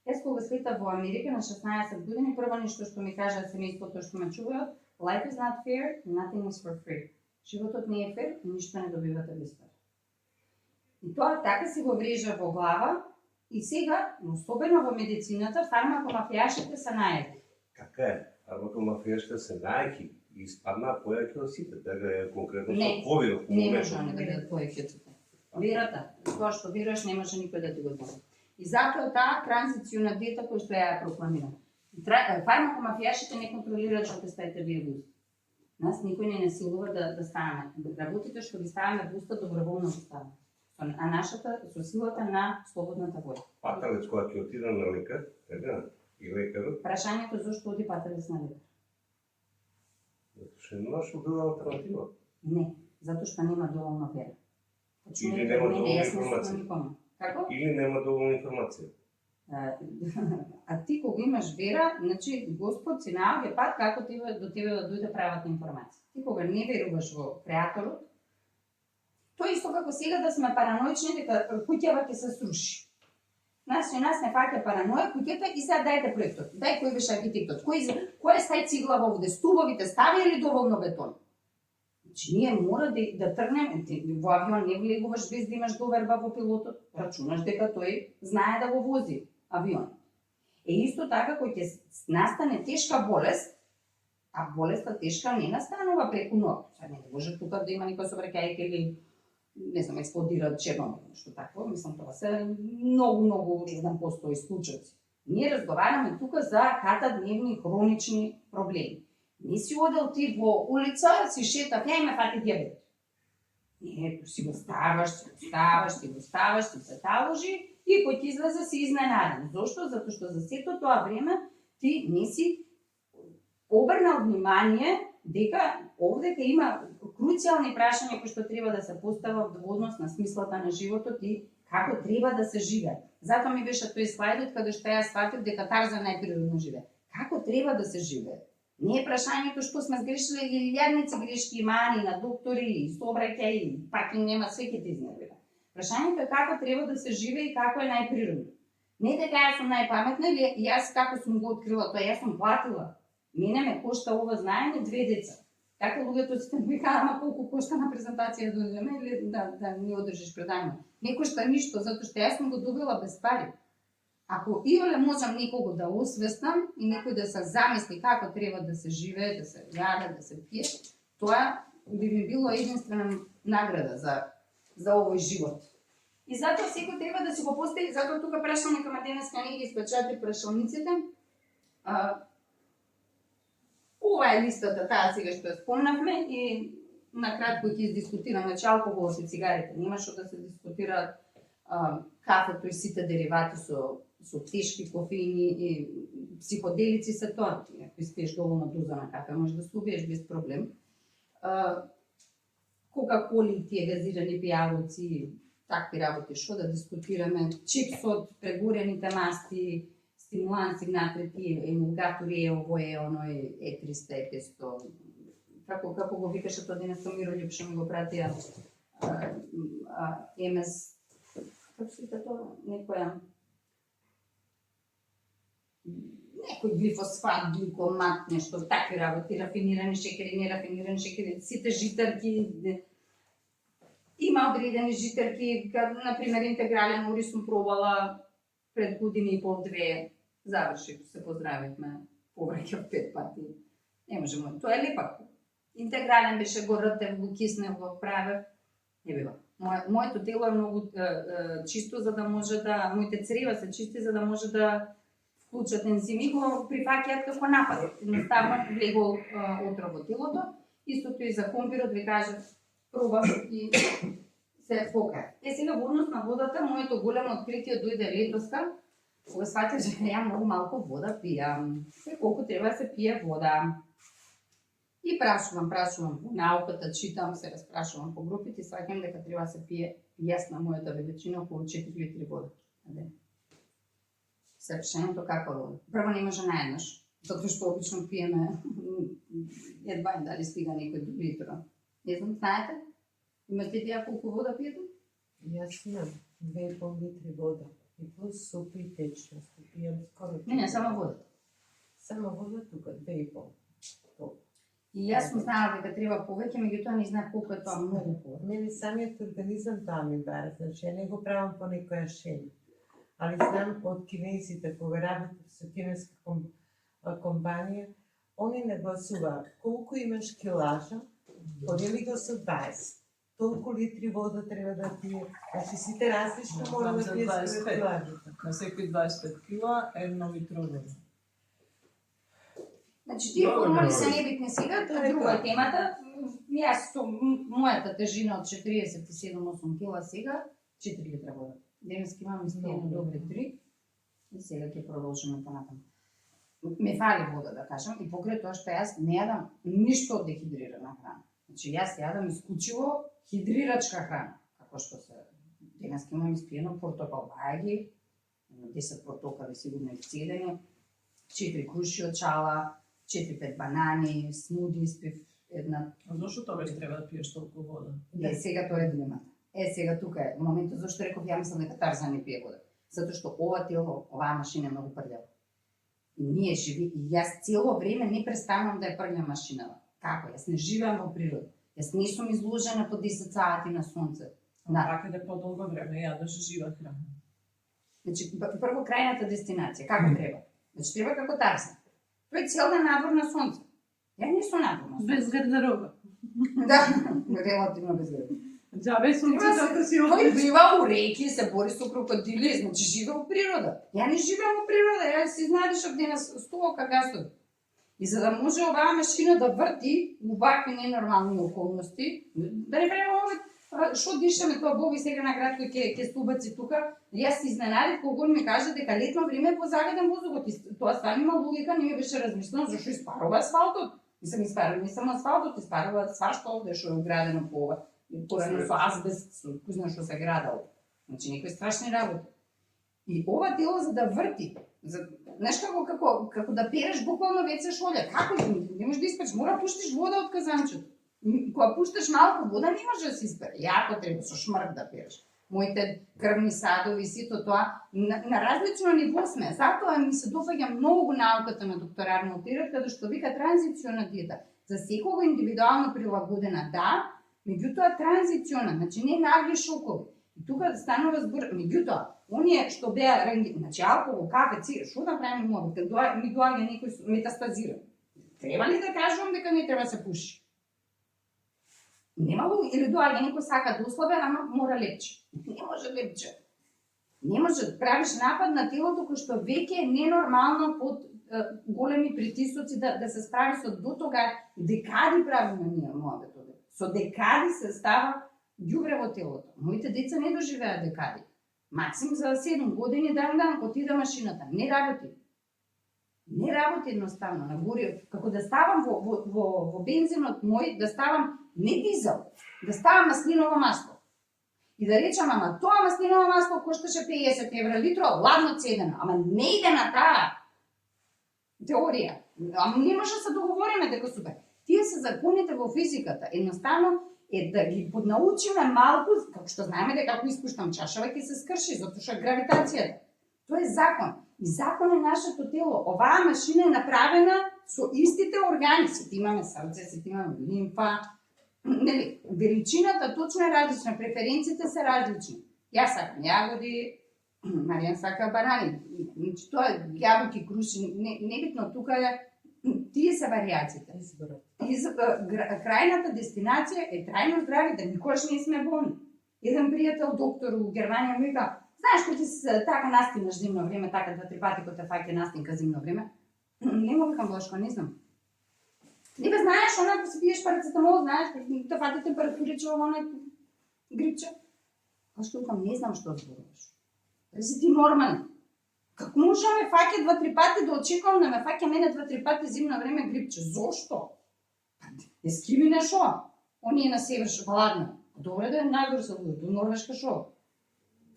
Јас кога слетав во Америка на 16 години, прво нешто што ми кажа семејството што ме чуваат, life is not fair, nothing is for free. Животот не е фер и ништо не добивате без пари. И тоа така си го врежа во глава и сега, особено во медицината, фармакомафијашите се најаки. Така е, фармакомафијашите се најаки и испаднаа појаки од сите, така е конкретно со Не, ковидот. Не може да бидат поеќе од сите. Верата, тоа што веруваш не може никој да ти го даде. И затоа таа транзициона диета која што ја прокламира. Фармакомафијашите не контролираат што ќе ставите вие во уста. Нас никој не насилува да ставаме. Работите што ги ставаме во уста доброволно ги ставаме. А нашата со силата на слободната воља. Паталец кога ќе отиде на лекар, така, и лекарот, Прашањето зошто оди паталец на лекар? затоа што не нашол друга алтернатива. Не, затоа што нема доволно вера. Или нема доволно информација. Како? Или нема доволно информација. А ти кога имаш вера, значи Господ си наоѓа пат како до тебе да дојде правата информација. Ти кога не веруваш во Креаторот, тоа исто како сега да сме параноични дека куќава ќе се сруши. Нас не фаќа параноја куќата и сега дајте проектот. Дај кој беше архитектот, кој стај цигла овде, стубовите стави или доволно бетон? Значи ние мора да тргнеме, во авион не влегуваш без да имаш доверба во пилотот, рачунаш дека тој знае да го вози авион. Исто така кој ќе настане тешка болест, а болеста тешка не настанува преку ноќ. Сега не може тука да има никој сообраќајка или не знам, експлодира Чернобил, нешто такво, мислам тоа се многу 1% исклучоци. Ние разговараме тука за катадневни хронични проблеми. Не си одел ти во улица, си шетав, ја име фати диабет. Не, си го ставаш, ти се таложи и кој ти излезе си изненаден. Зошто? Затоа што за сето тоа време ти не си обрнал внимание дека овдека има круцијални прашања кои што треба да се постават во однос на смислата на животот и како треба да се живее. Затоа ми беше тој слайдот каде што јас сватив дека Тарзан најприродно живее. Како треба да се живее? Не е прашањето што сме сгрешили или илјадници грешки мани на доктори и сообраќај и пак и нема све ќе ти изнервира. Прашањето е како треба да се живее и како е најприродно. Не дека јас сум најпаметна или јас како сум го открила тоа, јас сум платила. Мене ме кошта ова знаење 2 деца. Така луѓето сите ми кажа, ама колку кошта на презентација да одиме или да ни одржиш предавање. Не кошта ништо, затоа што јас сум го добила без пари. ако иоле можам некого да освестам и некој да се замисли како треба да се живее, да се јаде, да се пие, тоа би ми било единствена награда за овој живот. И затоа секој треба да си го постави, затоа тука прашаме кога денеска не ги испечати прашалниците. Ова е листата, таа сега што ја спомнавме и накратко ќе издискутираме, че алкоголот и цигарите нема што да се дискутираат, кафето и сите деривати со тешки кофеини и психоделици се тоа. Ако испиеш доволно доза на кафе, можеш да се убиеш без проблем. Кока-коли, тие газирани пијалоци, такви работи, што да дискутираме, чипсот, прегорените масти, стимуланси, натрити, емулгатори, овој, оној, Е300, Е500, како го викаше тоа денеска Мирољуб, што ми го пратија, МС, како се вика тоа, некој глифосфат, гликомат, нешто, такви работи, рафинирани шекери, нерафинирани шекери, сите житарки, има одредени житарки, например, интегрален ориз сум пробала пред години и пол-две, завршив, се поздравивме, повраќав 5 пати. Не можеме, тоа е лепак. Интегрален беше, го ртев, го киснев, го правев, не бива. Моето тело е многу чисто, за да може да, моите црева се чисти, за да може да вклучат ензими, го прифаќаат како напад. Едноставно влегол отров во телото. Истото и за компирот ви кажав, пробав и се покаја. Сега во однос на водата, моето големо откритие дојде летоска, кога сватив дека ја многу малку вода пијам. Колку треба да се пие вода. И прашувам по науката, читам, се распрашувам по групите и сваќам дека треба да се пие, јас на мојата величина, околу 4 литри вода на ден. Сепшеното како вода. Прво не може наеднаш, затоа што обично пиеме едва дали стига некој до литра. Не знам, знаете? Имате идеја колку вода пиете? Јас имам 2,5 литри вода и плюс супи и течности. Пијам скоро. Не, само вода. Само вода тука, 2,5. И јас сум знаела дека треба повеќе, меѓутоа не знаев колку е тоа многу повеќе. Мене самиот организам тоа ми бара, значи ја не го правам по некоја шема. Али знам од кинезите, кога работев со кинеска компанија, они нагласуваат колку имаш килажа, подели го со 20. Толку литри вода треба да пие. Значи сите различно мора да пие според килажата. На секој 25 кила, 1 литра вода. Значи, тие формули се небитни сега, тоа е друга темата. Јас со мојата тежина од 47-8 кила сега, 4 литра вода. Денеска имам испиено добри 3 и сега ќе продолжиме понатаму. Ме фали вода, да кажам, и покрај тоа што јас не јадам ништо од дехидрирана храна. Значи, јас јадам исклучиво хидрирачка храна, како што се денеска имам испиено портокал бајаги, 10 портокали сигурно изцедени, 4 круши од чала, 4-5 банани, смуди испив една. А зошто тоа беше треба да пиеш толку вода? Сега тоа е дилемата. Сега тука е моментот зашто реков ја мислам дека Тарзан не пие вода. Затоа што ова тело, оваа машина е многу прљава. И ние живи, и јас цело време не престанувам да ја прљам машината. Како? Јас не живеам во природа. Јас не сум изложена по 10 сати на сонце. Така да подолго време јадеш жива храна. Значи, прво крајната дестинација, како треба? Значи, треба како Тарзан. Тој е цел ден надвор на сонце. Ја не сум надвор на сонце. Без гардероба. Да, релативно без гардероба. Джабе сонцето да си Тој бива у реки, се бори со крокодили, значи живе во природа. Ја не живеам во природа, ја си знаеш денес 100 кагастови. И за да може оваа машина да врти у вакви ненормални околности, да не правиме овој што дишаме тоа Боби сега на кратко ќе стубаци тука, јас се изненадив кога ми кажа дека летно време е позагаден воздухот. Тоа стварно има логика, не ми беше размислено зашто испарува асфалтот. Мислам испарува не само асфалтот, испарува свашто овде што е уградено по ова. Посебно со азбест, со кузна што се градало. Значи некои страшни работи. И ова дело за да врти, знаеш како да переш буквално веќе шолја. Како не можеш да испечеш, мора пуштиш вода од казанчето. Кога пушташ малку вода не може да се испере. Јако треба со шмрк да переш. Моите крвни садови, сито тоа на различно ниво сме. Затоа ми се дофаќа многу науката на доктор Арнолд Тирет, каде што вика транзициона диета. За секого индивидуално прилагодена, да, меѓутоа транзициона, значи не нагли шокови. И тука станува збор, меѓутоа, оние што беа значи алкохол, кафе, цигар, што да правиме мобител, ми доаѓа некој метастазиран. Треба ли да кажувам дека не треба да се пуши? Нема луѓе, или доаѓа некој сака да услабе, ама мора лепче. Не може лепче. Не може да правиш напад на телото кој што веќе е ненормално под големи притисоци да се справи со до тога декади правиме ние мобител. Со декади се става ѓубре во телото. Моите деца не доживеа декади. Максим за 7 години дан отида машината. Не работи. Не работи едноставно на гориво. Како да ставам во бензинот мој, да ставам не дизел, да ставам маслиново масло. И да речам, ама тоа маслиново масло кошташе 50 евра литро, ладно цедено. Ама не иде на таа теорија. Ама не може да се договориме дека супер. Тие се законите во физиката. Едноставно е да ги поднаучиме малку, како што знаеме дека ако испуштам чашава ќе се скрши, затоа што е гравитацијата. Тоа е закон. И закон е нашето тело. Оваа машина е направена со истите органи. Сите имаме срце, сите имаме лимфа. Нели, величината точно е различна, преференциите се различни. Јас сакам јагоди, Маријан сака банани. Значи тоа е јабуки, круши, небитно, тука е тие се варијациите. Крајната дестинација е трајно здраве, да никош не сме болни. Еден пријател доктор у Германија ми вика, знаеш кој ти се така настинаш зимно време, така 2-3 пати кој те фаќа настинка зимно време? Не му викам Блашко, не знам. Не бе знаеш, онако си пиеш парацетамол, знаеш, те фати температуриче во онај грипче. Блашко викам, не знам што зборуваш. Си ти нормален. Како може да ме фаќа 2-3 пати да очекувам да ме фаќа мене 2-3 пати зимно време грипче? Зошто? Ескимине шо? Оние на север шо хладно. Добре да е најгоре се луѓето, Норвешка шо?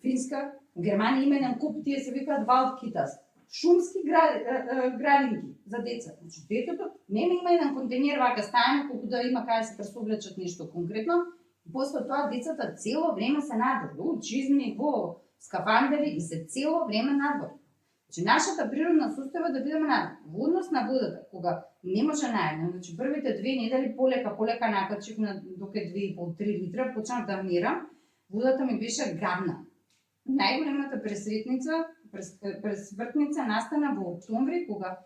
Финска, у Германија има еден куп, тие се викаат Валдкитас. Шумски градинки за деца. Значи детето нема има еден контейнер вака стајано колку да има кај се пресоблечат нешто конкретно. И после тоа децата цело време се надвор, во чизми, во скафандери и се цело време надвор. Значи нашата природна сустава да бидеме надвор. Во однос на водата, кога не може наедно, значи првите 2 недели полека накачив на доке 2,5-3 литра, почнав да мерам, водата ми беше гадна. Најголемата пресвртница настана во октомври, кога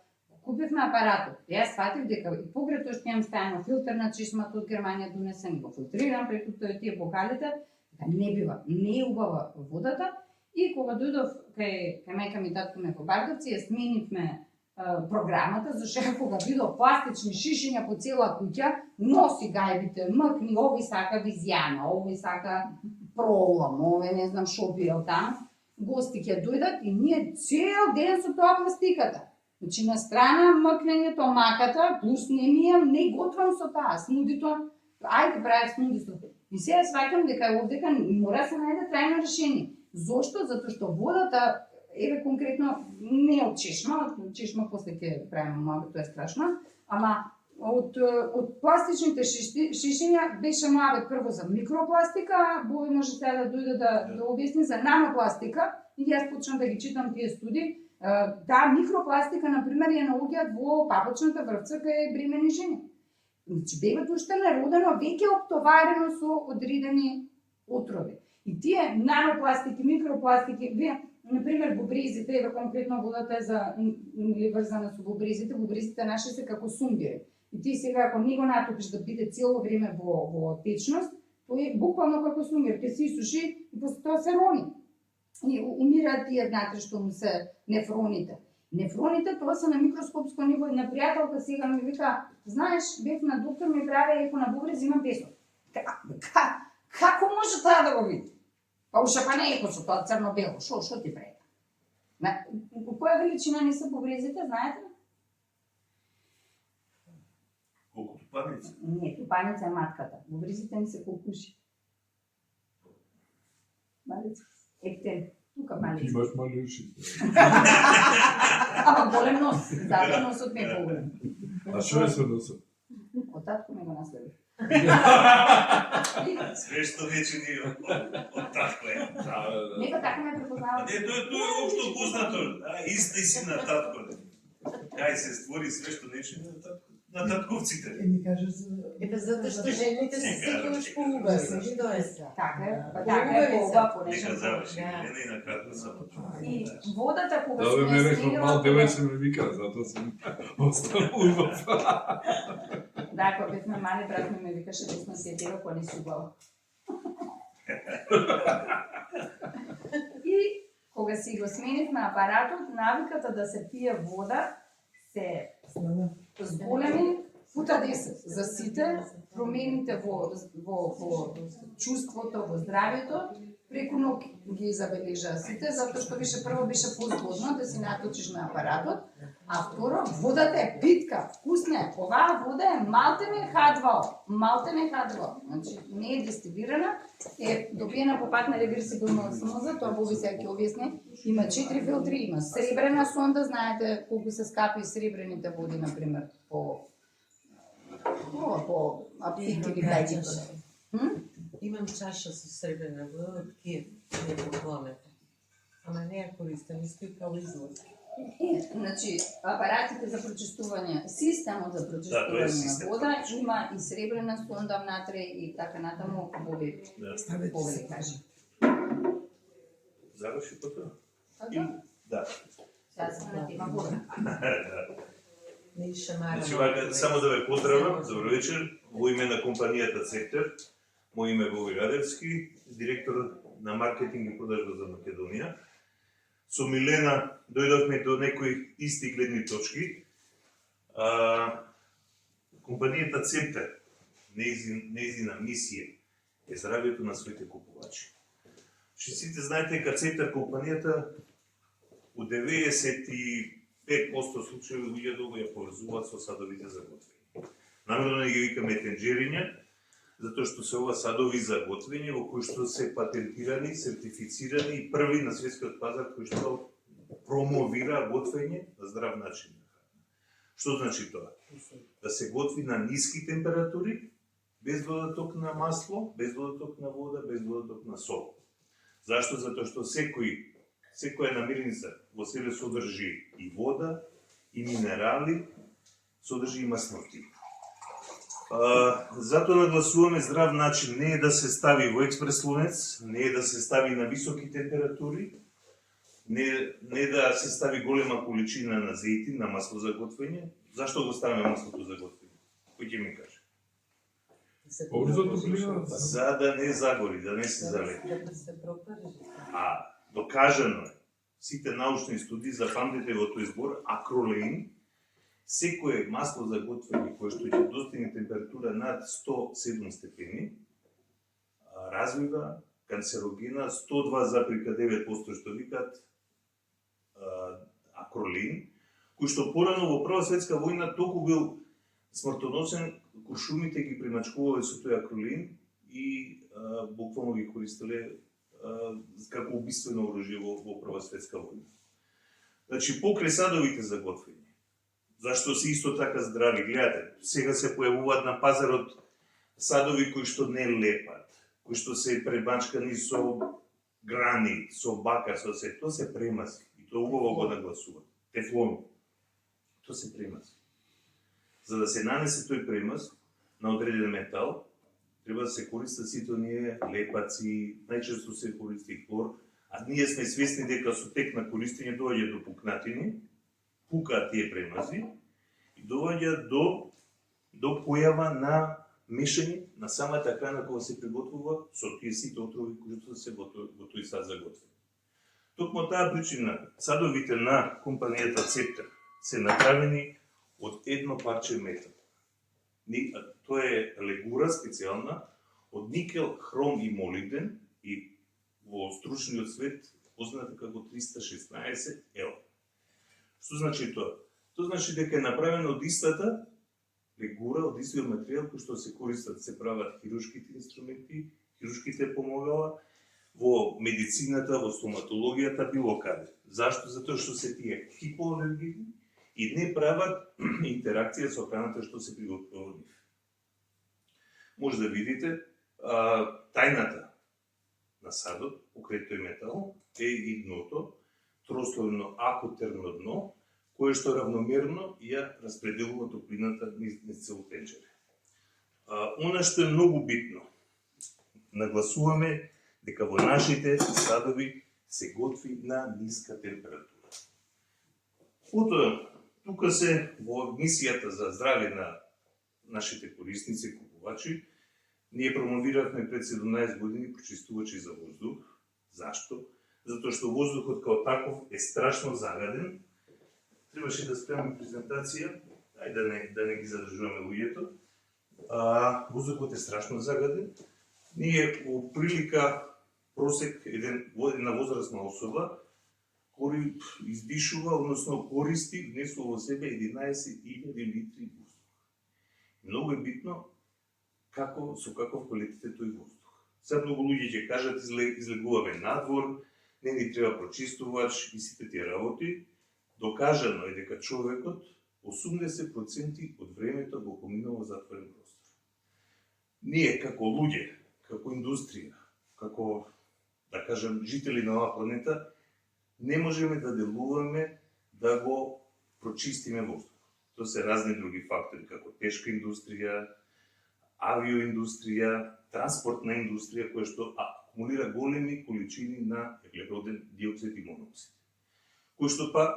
купивме апаратот. Јас сватив дека и покрај тоа што имам стајано филтер на чешмата од Германија донесен, го филтрирам преку тие бокалите, дека не бива, не е убава водата. И кога дојдов кај мајка ми татко ме во Бардовци, ја сменивме програмата, зашто кога видов пластични шишиња по цела куќа, носи гајбите, мркни, овој сака визијана, овој сака пролом, овој не знам шо биел там. Гости ќе дојдат и ние цел ден со тоа пластиката. Значи на страна мркнењето, маката, плюс не мијам, не готвам со таа, смудито, ајде правев смудито. И сега сваќам дека овдека мора се најде трајно решение. Зошто? Затоа што водата, еве конкретно, не од чешма после ќе правиме малку, тоа е страшно, ама од пластичните шишиња беше муабет прво за микропластика, Боби може сега да дојде да објасни за нанопластика, и јас почнам да ги читам тие студии. Таа микропластика, например, ја наоѓаат во папочната врвца кај бремени жени. Значи, бебето уште неродено, веќе оптоварено со одредени отрови. И тие нанопластики, микропластики, вие, например, бубрезите, еве конкретно водата е врзана со бубрезите наши се како сумбири. И ти сега, ако не го натопиш да биде цело време во течност, тој е буквално како сумбир, ќе се исуши и после тоа се рони. И умираат тие внатре што му се нефроните. Нефроните, тоа се на микроскопско ниво. Една пријателка сега ми вика, знаеш, бев на доктор, ми прави еко на бубрез, имам песот. Како може тоа да го види? Па ушапа не еко со тоа црно-бело, шо ти прави? Која величина не се бубрезите, знаете? Колку тупаница? Не, тупаница е матката. Бубрезите не се колкуши. Малица. Ектен. Тука малица. Имаш мали уши. Ама голем нос. Затоа носот ми е поголем. А шо е со носот? Од татко ми го наследи. Све што вече ни од татко е. Нека така ме препознава. Не, тоа е општо познато. Иста и си на татко. Кај се створи све што нече на татко. на татковците. Ми кажа за... Епе, затоа што жените се секогаш поубави, што е се? Така е, па Да. така е, по ова Нека понешен. заврши Да. Елена и накратко само. И водата кога Да, бе, сме ме ја рекла, снегила, мал девојче ме вика, затоа сум останував. да, кога бевме мали, брат ми ме викаше да сме се дева кога не си убава. И кога си го сменивме апаратот, навиката да се пие вода се зголеми пута 10 за сите, промените во чувството, во здравјето, преку ног ги забележаа сите, затоа што беше прво беше позgodно да си наточиш на апаратот, а второ водата е питка, вкусна е. Оваа вода е малтене H2O, значи не е дестилирана, е добиена по пат на реверсибилна осмоза, тоа Боби сега ќе објасни. Има 4 филтри, има сребрена сонда, знаете колку се скапи сребрените води например по аптеки или кај Имам чаша со сребрена вода од Киев, не поклонете. Ама не ја користам, исто и као излаз. Значи, апаратите за прочистување, системот за прочистување на вода има и сребрена сонда внатре и така натаму, Боби кажи. Заврши потоа? Да. Да. Сега сме на тема вода. Не и шамара. Значи, вака, само да ве поздравам, добро вечер, во име на компанијата Цектор. Мој име е Боби Радевски, директор на маркетинг и продажба за Македонија. Со Милена дојдовме до некои исти гледни точки. Компанијата Центар, нејзина мисија е здравјето на своите купувачи. Сите знаете дека Центар компанијата у 95% случаи луѓето ја поврзуваат со садовите за готвење. Намерно не ги викаме тенџериња, затоа што се ова садови за готвење во кои што се патентирани, сертифицирани и први на светскиот пазар кои што промовира готвење на здрав начин. Што значи тоа? Да се готви на ниски температури, без додаток на масло, без додаток на вода, без додаток на сол. Зашто? Затоа што секоја намирница во себе содржи и вода, и минерали, содржи и масноти. Затоа нагласуваме здрав начин, не е да се стави во експрес лунец, не е да се стави на високи температури, не да се стави голема количина на зејтин, на масло за готвење. Зашто го ставаме маслото за готвење? Кој ќе ми каже? Обрзо топлина. За да не загори, да не се залепи. Да се пропржи. Докажано е, сите научни студии, запамтете во тој збор, акролеин, секое масло за готвење кое што ќе достигне температура над 107 степени, развива канцерогена 102,9% што викаат акролеин, кој што порано во Прва светска војна толку бил смртоносен, куршумите ги примачкувале со тој акролеин и буквално ги користеле како убиствено оружје во Прва светска војна. Значи, покрај садовите за готвење, зашто се исто така здрави, гледате, сега се појавуваат на пазарот садови кои што не лепат, кои што се премачкани со грани, со бакар, со се, тоа се премази. И тоа убаво го нагласува. Тефлон. Тоа се премази. За да се нанесе тој премаз на одреден метал, треба да се користат сите оние лепаци, најчесто се користи хлор, а ние сме свесни дека со тек на користење доаѓа до пукнатини, пукаат тие премази и доаѓа до појава на мешање на самата храна кога се приготвува со тие сите отрови кои што се во тој сад за готвење. Токму таа причина садовите на компанијата Цептер се направени од едно парче метал. Тоа е легура специјална од никел, хром и молибден и во стручниот свет позната како 316 L. Што значи тоа? Тоа значи дека е направено од истата легура, од истиот материјал кој што се користат, се прават хируршките инструменти, хируршките помогала, во медицината, во стоматологијата, било каде. Зашто? Затоа што се тие хипоалергични и не прават интеракција со храната што се приготвува од нив. Може да видите, тајната на садот, покрај тој метал, е и дното, трослојно акотерно дно, кое што равномерно ја распределува топлината низ цело пенџере. Она што е многу битно, нагласуваме дека во нашите садови се готви на ниска температура. Потоа, тука се во мисијата за здравје на нашите корисници и купувачи, ние промовиравме пред 17 години прочистувачи за воздух. Зашто? Затоа што воздухот као таков е страшно загаден. Требаше да спремаме презентација, да не ги задржуваме луѓето. Воздухот е страшно загаден. Ние во прилика просек една возрастна особа кој издишува, односно користи, внесува во себе 11.000 литри воздух. Многу е битно со каков квалитет е тој воздух. Сега многу луѓе ќе кажат излегуваме надвор, не ни треба прочистувач и сите тие работи. Докажано е дека човекот 80% од времето го поминува во затворен простор. Ние како луѓе, како индустрија, како да кажем жители на оваа планета, не можеме да делуваме да го прочистиме воздух. Тоа се разни други фактори, како тешка индустрија, авиоиндустрија, транспортна индустрија, која што акумулира големи количини на въглероден диоксид и моноксид, кои што па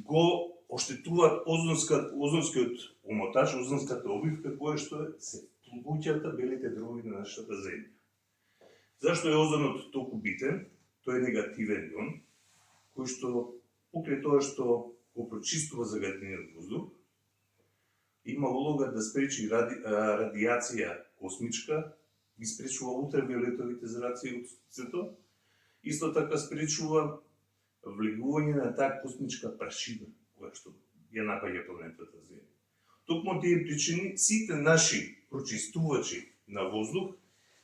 го оштетуваат озонскиот омотаж, озонската обивка, која што се плуќата белите дрови на нашата земја. Зашто е озонот толку битен? Тој е негативен ион, кој што покрај тоа што го прочистува загадениот воздух, има улога да спречи радиација космичка, ги спречува ултравиолетовите зраци од Сонцето, исто така спречува влегување на таа космичка прашина, која што ја напаѓа планетата Земја. Токму тие причини, сите наши прочистувачи на воздух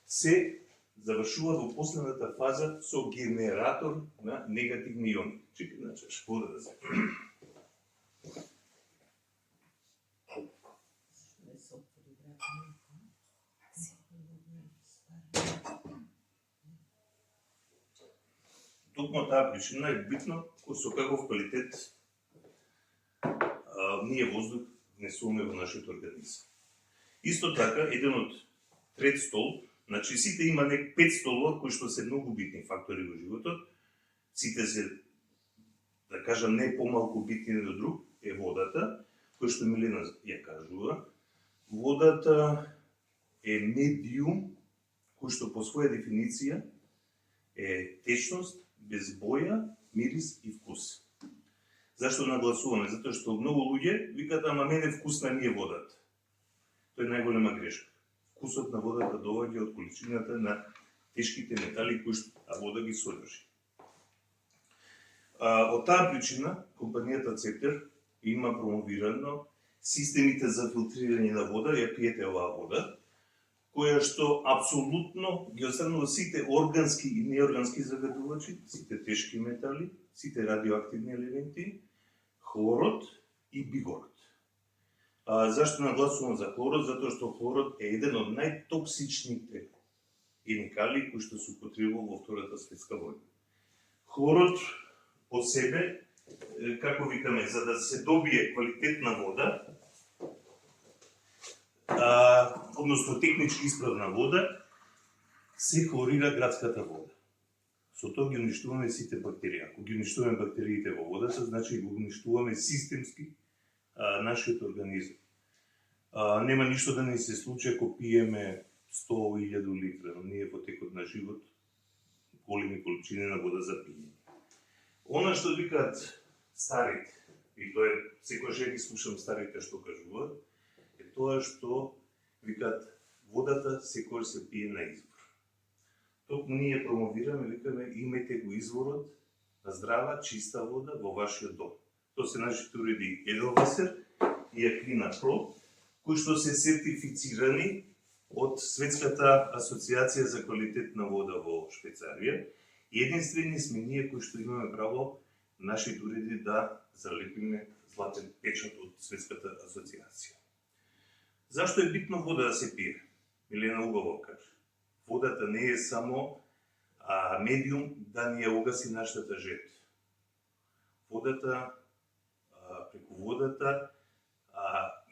се завршуваат во последната фаза со генератор на негативни иони. Чекај, значи, вода да се. Токму таа причина е битно со каков квалитет ние воздух внесуваме во нашиот организам. Исто така, еден од трет стол, значи сите има 5 столови кои што се многу битни фактори во животот, сите се, да кажам, не помалку битни од друг, е водата, кој што Милена ја кажува. Водата е медиум кој што по своја дефиниција е течност, без боја, мирис и вкус. Зашто нагласуваме? Затоа што многу луѓе викаат, ама мене вкусна ми е водата. Тоа е најголема грешка. Вкусот на водата доаѓа од количината на тешките метали кои што вода ги содржи. Од таа причина, компанијата Цептер има промовирано системите за филтрирање на вода, ја пиете оваа вода, која што апсолутно ги отстранува сите органски и неоргански загадувачи, сите тешки метали, сите радиоактивни елементи, хлорот и бигорот. Зашто нагласувам за хлорот? Затоа што хлорот е еден од најтоксичните хемикали кои што се употребува во Втората светска војна. Хлорот по себе, како викаме, за да се добие квалитетна вода, односно технички исправна вода, се хлорира градската вода. Со тоа ги уништуваме сите бактерии. Ако ги уништуваме бактериите во водата, значи го уништуваме системски нашиот организам. Нема ништо да ни се случи ако пиеме 100.000 литра, но ние во текот на живот големи количини на вода за пиење. Она што викаат старите, и тоа е, секојаш ја ги слушам старите што кажуваат, е тоа што викаат водата секојаш се пие на извор. Токму ние промовираме, викаме, имајте го изворот на здрава, чиста вода во вашиот дом. Тоа се нашите уреди Еделвасер и Аквина Про, кои што се сертифицирани од Светската асоциација за квалитет на вода во Швајцарија. Единствени сме ние кои што имаме право нашите уреди да залепиме златен печат од Светската асоциација. Зашто е битно вода да се пие? Милена убаво каже. Водата не е само медиум да ни ја угаси нашата жет. Водата преку водата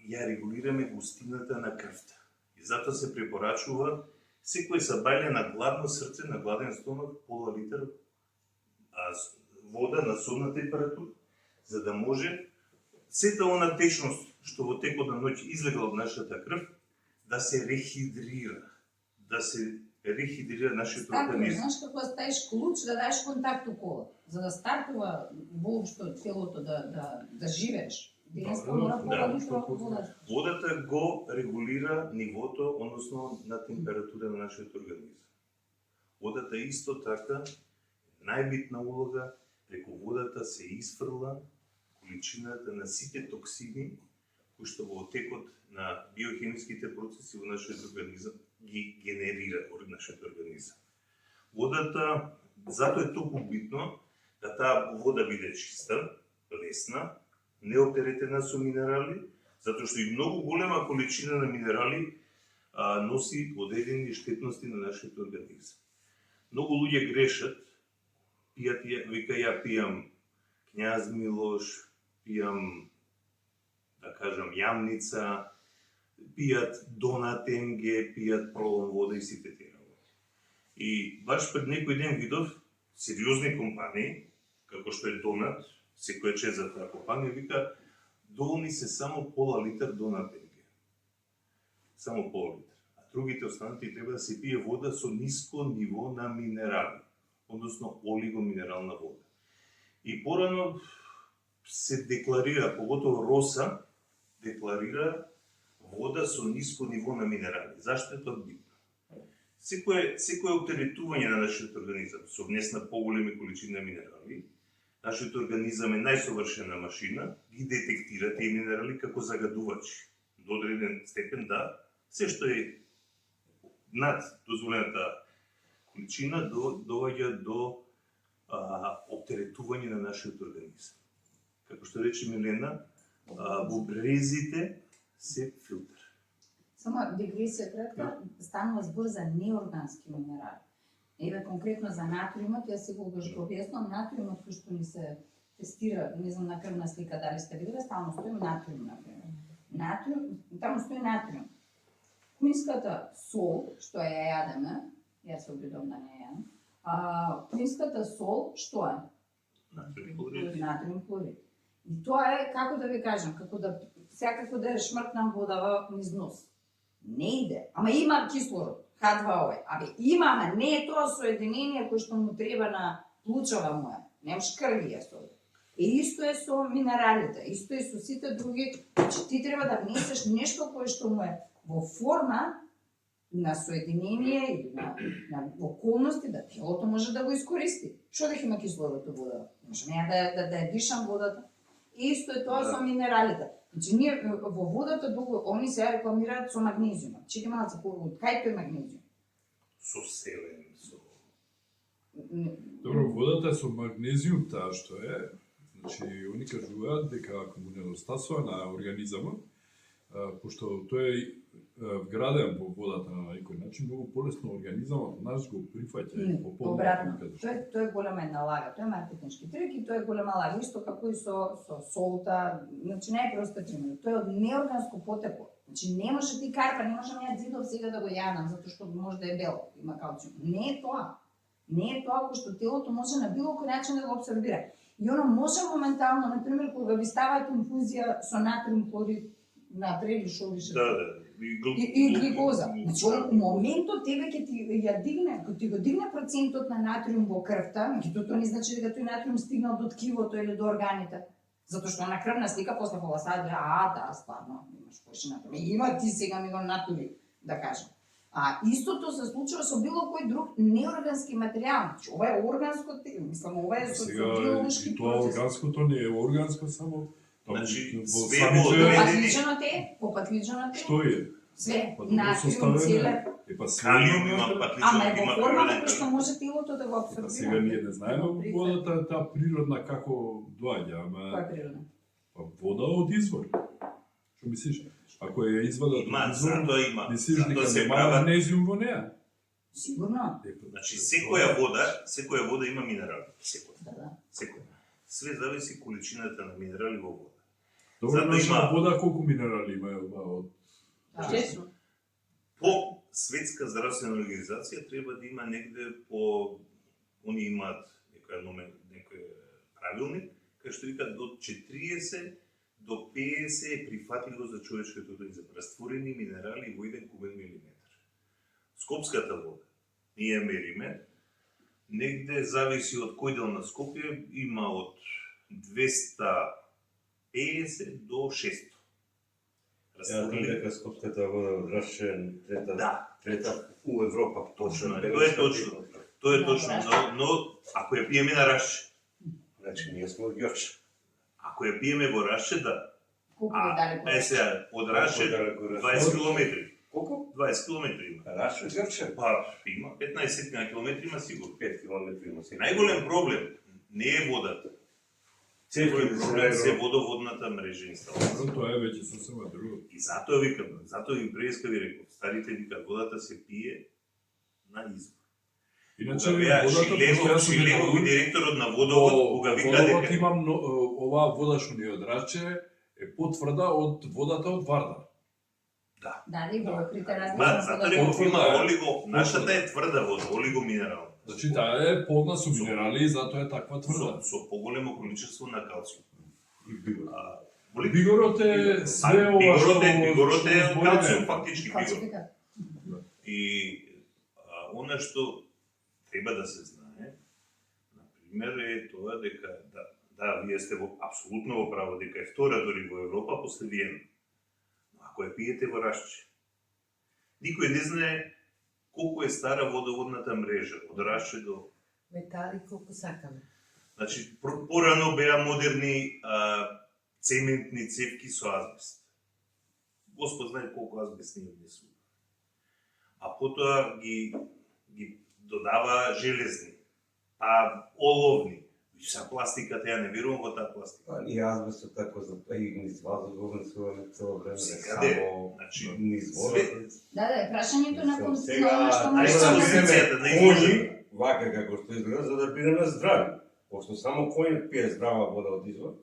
ја регулираме густината на крвта. И затоа се препорачува секој забајле на гладно срце, на гладен стомак, пола литар вода на собна температура, за да може сета она течност што во текот на ноќ излега од нашата крв да се рехидрира, нашиот Стартува, организм. знаеш како ставиш клуч да даеш контакт у кола, за да стартува воопшто телото да живееш. Денеска мора пола литра вода. Водата го регулира нивото, односно на температура на нашиот организм. Водата исто така најбитна улога, преку водата се изфрла количината на сите токсини кои што во текот на биохемиските процеси во нашиот организам ги генерира нашиот организам. Водата, затоа е толку битно да таа вода биде чиста, лесна, неоптеретена со минерали, затоа што и многу голема количина на минерали носи одредени штетности на нашиот организам. Многу луѓе грешат, пијат, вика ја пијам Књаз Милош, пијам, да кажам, Јамница, пијат Донат МГ, пијат Пролом вода и сите тие работи. И баш пред некој ден видов сериозни компании, како што е Донат, секоја чест за таа компанија, вика, доволни се само пола литар Донат МГ. Само пола литар. А другите останати треба да се пие вода со ниско ниво на минерали, односно олигоминерална вода. И порано се декларира, поготово Роса, декларира вода со ниско ниво на минерали. Зашто е тоа битно? Секое оптеретување на нашиот организам со внес на поголеми количини на минерали, нашиот организам е најсовршена машина, ги детектира тие минерали како загадувачи. До одреден степен, да, се што е над дозволената количина доаѓа до оптеретување на нашиот организам. Како што рече Милена, во брезите се филтр. Само дегресија кратка, станува збор за неоргански минерали. Еве конкретно за натриумот, јас секогаш го објаснувам, натриумот кој што ни се тестира, не знам на крвна слика дали сте виделе, стално стои натриум например. Натриум, таму стои натриум. Куинската сол, што ја јадеме, јас се обидувам да не јадам, куинската сол, што е? Натриум хлорид. И тоа е, како да ви кажам, секако да шмркнам вода низ нос. Не иде, ама има кислород, H2O. Абе има, ама не е тоа соединение кој што му треба на плучава му е. Немаш крви е со. И исто е со минералите, исто е со сите други, че ти треба да внесеш нешто кое што му е во форма на соединение или на околности да телото може да го искористи. Што да има кислород во водата? Можам ја да ја дишам водата. Исто е тоа со минералите. Значи ние во водата они се рекламираат со магнезиум. Чеки малце од кај тој магнезиум? Со селен, со... Добро, водата е со магнезиум, таа што е. Значи, они кажуваат дека ако му недостасува на организамот, пошто тој е вграден во водата на некој начин, многу полесно организамот наш го прифаќа и пополни. Обратно, тоа е голема една лага, тоа е маркетиншки трик и тоа е голема лага, исто како и со солта, значи не е проста чимена, тоа е од неорганско потекло. Значи не може ти карпа, не можам ја зидов сега да го јадам, затоа што може да е бел, има калциум. Не е тоа. Не е тоа кој што телото може на било кој начин да го абсорбира. И оно може моментално, например, кога ви ставаат инфузија со натриум хлорид на прели шо више. Да. И гликоза. Значи, у моментот тебе ќе ти ја дигне, ќе ти го дигне процентот на натриум во крвта, меѓутоа тоа не значи дека тој натриум стигнал до ткивото или до органите. Затоа што на крвна слика после пола сат да, стварно, имаш поише натриум. Има ти сега ми го натури, да кажам. Истото се случува со било кој друг неоргански материјал. Значи, ова е органско, мислам, ова е со биолошки процес. И тоа органското не е органско само. Значи, све По патлиџано те. Што е? Све, натриум, целер. Калиум има патлиџано, Ама е во има форма природен кој што може телото да го Сега абсорбира. ние не знаеме водата таа природна како доаѓа, Која ама е природна? вода од извор. Што мислиш? Ако ја извадат Има, од извор, затоа има. мислиш Затоа дека се нема прават. магнезиум во неа? Сигурно. Значи, секоја вода има минерали. Да. Секоја. Све зависи количината на минерали во вода. Добро, Затоа наша има- вода колку минерали има од Често. По Светска здравствена организација треба да има негде по они имаат некој правилник кај што викаат до 40 до 50 е прифатливо за човечкиот организам. Растворени минерали во 1 кубен милиметар. Скопската вода, ние мериме, негде зависи од кој дел на Скопје, има од 250 до 600. Јас знам дека скопската вода од Рашен Да. трета у Европа Точно точно. е, тоа е точно. Тоа е точно, но ако ја пиеме на Рашче, Значи ние сме од Јорче. ако ја пиеме во Рашче, да. Колку е далеко? Сега, од Рашче 20 километри. Колку? 20 километри има. Рашен од Јорче. Па, има 15 на километри има сигурно. 5 километри има сега. Најголем проблем не е водата. Цевките Најголем се проблем се најголем. водоводната мрежа инсталација. Тоа е веќе сосема друго. И затоа викам, затоа и преска ви реков, старите викаат водата се пие на извор. Иначе Кога беа водата Шилегов, директорот на водовод, кога вика водовод дека има оваа вода што ни од Раче е потврда од водата од Вардар. Дали го прите Ма, различна затоа вода? реков има Потврда е. олиго, нашата е тврда вода, олиго минерална. Значи таа е полна со минерали и затоа е таква тврда. Со поголемо количество на калциум. И бигот. Моли? Бигорот е све ова Бигорот е збориме. калциум фактички бигор. Фалсификат. И она што треба да се знае, на пример е тоа дека да, вие сте апсолутно во право дека е втора дори во Европа после Виена. Но ако ја пиете во Рашче, никој не знае колку е стара водоводната мрежа од Рашче до. Метали колку сакаме. Значи порано беа модерни цементни цевки со азбест. Господ знае колку азбест не внесува. А потоа ги додава железни, па оловни. И са пластиката, ја не верувам во таа пластика. Па и азбестот така за и низ вазот го внесуваме цело време. Секаде, Само значи, низ вода. Да, прашањето на Мислам, на сега, она што ај може само да се- се... позицијата на конји, изложба. вака како што изгледа, за да бидеме здрави. Пошто само коњот пие здрава вода од извор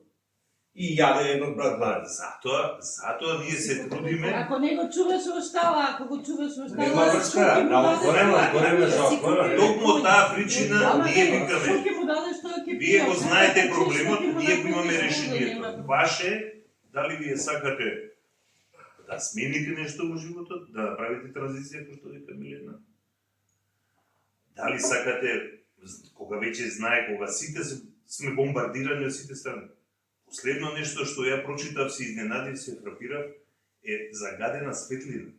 и јаде едно братлање. Затоа ние се трудиме. Ако не го чуваш во штала, ако го чуваш во штала, Нема врска, на отворено за отворено. Токму таа причина ние викаме. Што ќе му дадеш тоа ќе пие. Вие го знаете Што ќе проблемот, му ние го дадеш, имаме што ќе решението. му Ваше, дали вие сакате да смените нешто во животот, да направите транзиција, кој што вика Милена? Дали сакате, кога веќе знае, кога сите сме бомбардирани од сите страни? Последно нешто што ја прочитав, се изненадив, се фрапирав, е загадена светлина.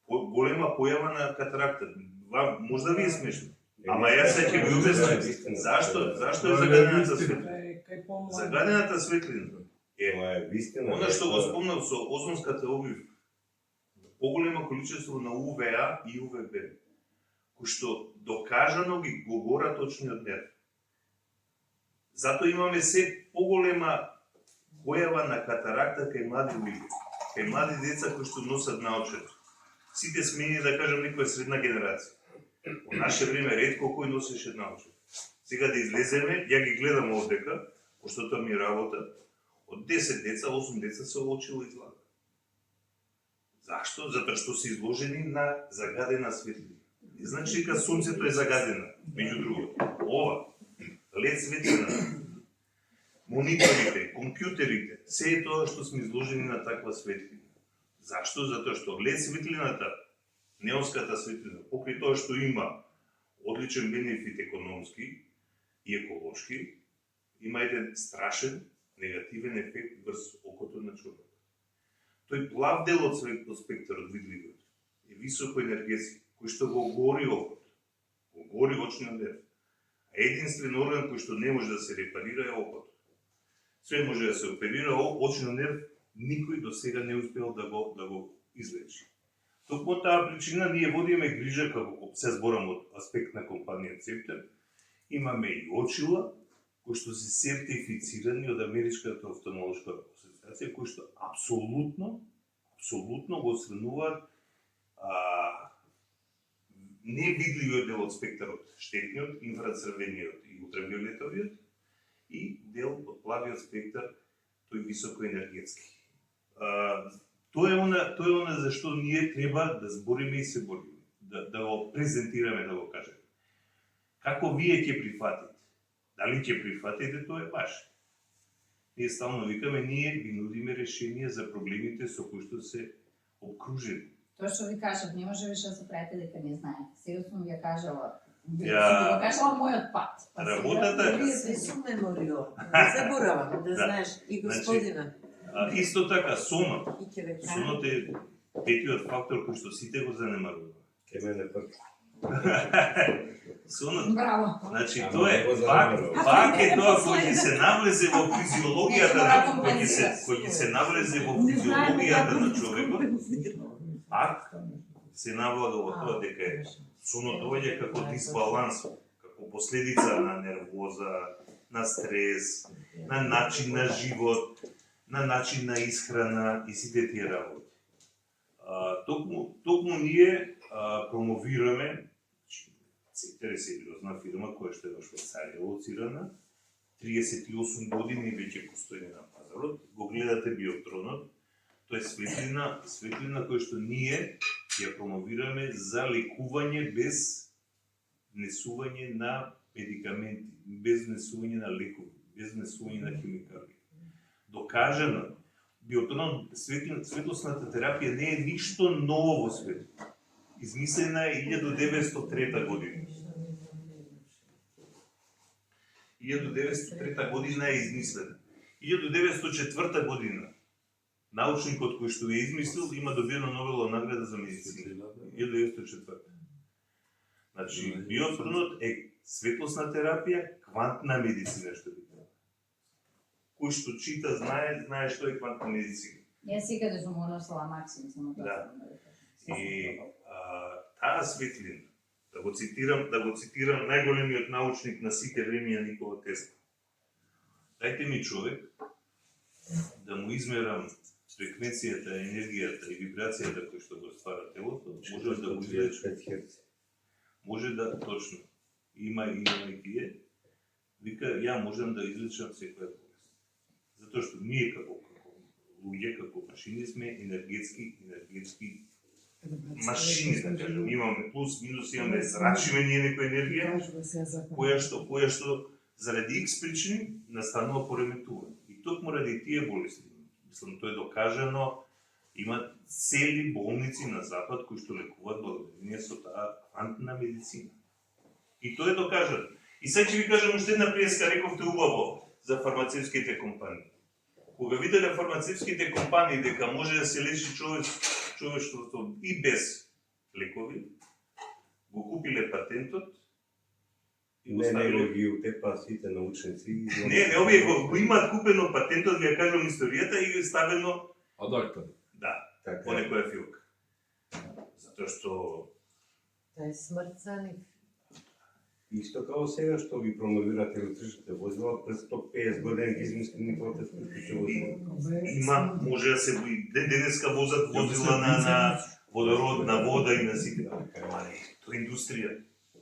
Голема појава на катаракта. Можда ви е смешно. Ама јас се ќе ви обяснам. Зашто е загадената светлина? Кај помлади. Загадената светлина е Тоа е вистина. она што го спомнав со озонската обвивка. Поголемо количество на УВА и УВБ, кои што докажано ги го гора точниот нерв. Затоа имаме се поголема појава на катаракта кај млади луѓе, кај млади деца кои што носат наочар. Сите смени, да кажам, некоја средна генерација. Во наше време ретко кој носеше наочар. Сега да излеземе, ја ги гледам овдека, пошто тоа ми е работа, од 10 деца, 8 деца се очило излага. Зашто? Затоа што се изложени на загадена светлина. Не значи дека сонцето е загадено, меѓу другото. Ова, лед светлина, мониторите, компјутерите, се е тоа што сме изложени на таква светлина. Зашто? Затоа што лед светлината, неонската светлина, покрај тоа што има одличен бенефит економски и еколошки, има еден страшен негативен ефект врз окото на човек. Тој плав дел од спектарот видливиот е високо енергетски, кој што го гори окото, го гори очниот нерв. А единствен орган кој што не може да се репарира е окото. Све може да се оперира, очниот нерв никој до сега не успел да го излечи. Токму таа причина ние водиме грижа, како се зборам од аспект на компанија Цептер, имаме и очила кои што се сертифицирани од Америчката офталмолошка асоциација, кои што апсолутно го освенуваат невидливиот дел од спектарот, штетниот, инфрацрвениот и ултравиолетовиот, и дел од плавиот спектар, тој високоенергетски. Тоа е она за што ние треба да збориме и се бориме, да го презентираме, да го кажеме. Како вие ќе прифатите? Дали ќе прифатите, тоа е ваше. Ние стално викаме, ние ви нудиме решение за проблемите со кои што се обкружени. Тоа што ви кажав, не може више да се правите дека не знаете. Сега сум ви ја кажала. Ја- Ви кажала мојот пат. Работата Вие се сум меморио. Не заборавам да Да. знаеш и господина. исто така сонот. И ќе рече. Сонот е петиот фактор кој што сите го занемаруваме. Ке мене пак. Сонот, Браво. значи Ама тоа не е го пак занемарувам. е тоа кој ќе се навлезе во физиологијата Не, на мора компензира. кој ќе се навлезе во Не знаеме физиологијата како на да човекот, компензира. пак се навлага во тоа дека е сонот доаѓа како дисбаланс, како последица на нервоза, на стрес, на начин на живот, на начин на исхрана и сите тие работи. Токму ние промовираме, Цетер е сериозна фирма која што е во Швајцарија лоцирана, 38 години веќе постои на пазарот, го гледате биотронот, тоа е светлина која што ние ја промовираме за лекување без внесување на медикаменти, без внесување на лекови, без внесување на химикали. Докажано, биотронот, светлосната терапија не е ништо ново во светот. Измислена е 1903 година. 1903 година е измислена. 1904 година научникот кој што ја измислил има добиена Нобелова награда за медицина. 1904. Значи, биотронот е светлосна терапија, квантна медицина што би кажа. Кој што чита знае што е квантна медицина. Јас секаде сум уносила Максим, само тоа. Да. сум да ви кажам. И таа светлина, да го цитирам најголемиот научник на сите времиња Никола Тесла. Дајте ми човек да му измерам фреквенцијата, енергијата и вибрацијата кој што го ствара телото, може да го излечи. 5 херц. Може да точно има некие. Вика, ја можам да излечам секоја болест. Затоа што ние како луѓе, како машини сме енергетски машини, да кажем, имаме плюс, минус, имаме зрачиме ние некоја енергија, која што заради X причини настанува пореметување. И токму ради тие болести, мислам, тоа е докажано, има цели болници на запад кои што лекуваат благодарение со таа квантна медицина. И тоа е докажано. И сега ќе ви кажам уште една приеска, рековте убаво за фармацевтските компании. Кога виделе фармацевтските компании дека може да се лечи човештвото и без лекови, го купиле патентот и го Не, ставиле. го ги утепа сите научници. Не, овие го имаат купено патентот, ви ја кажам историјата и го ставено, Адактор. да, Така по е. некоја филка. Затоа што Тоа е смрт за нив. Исто како сега што ги промовират електричните возила, пред 150 години ги измисли Никола Тесла има, може да се денеска возат возила на водород, на вода и на сите. Али, тоа е индустрија.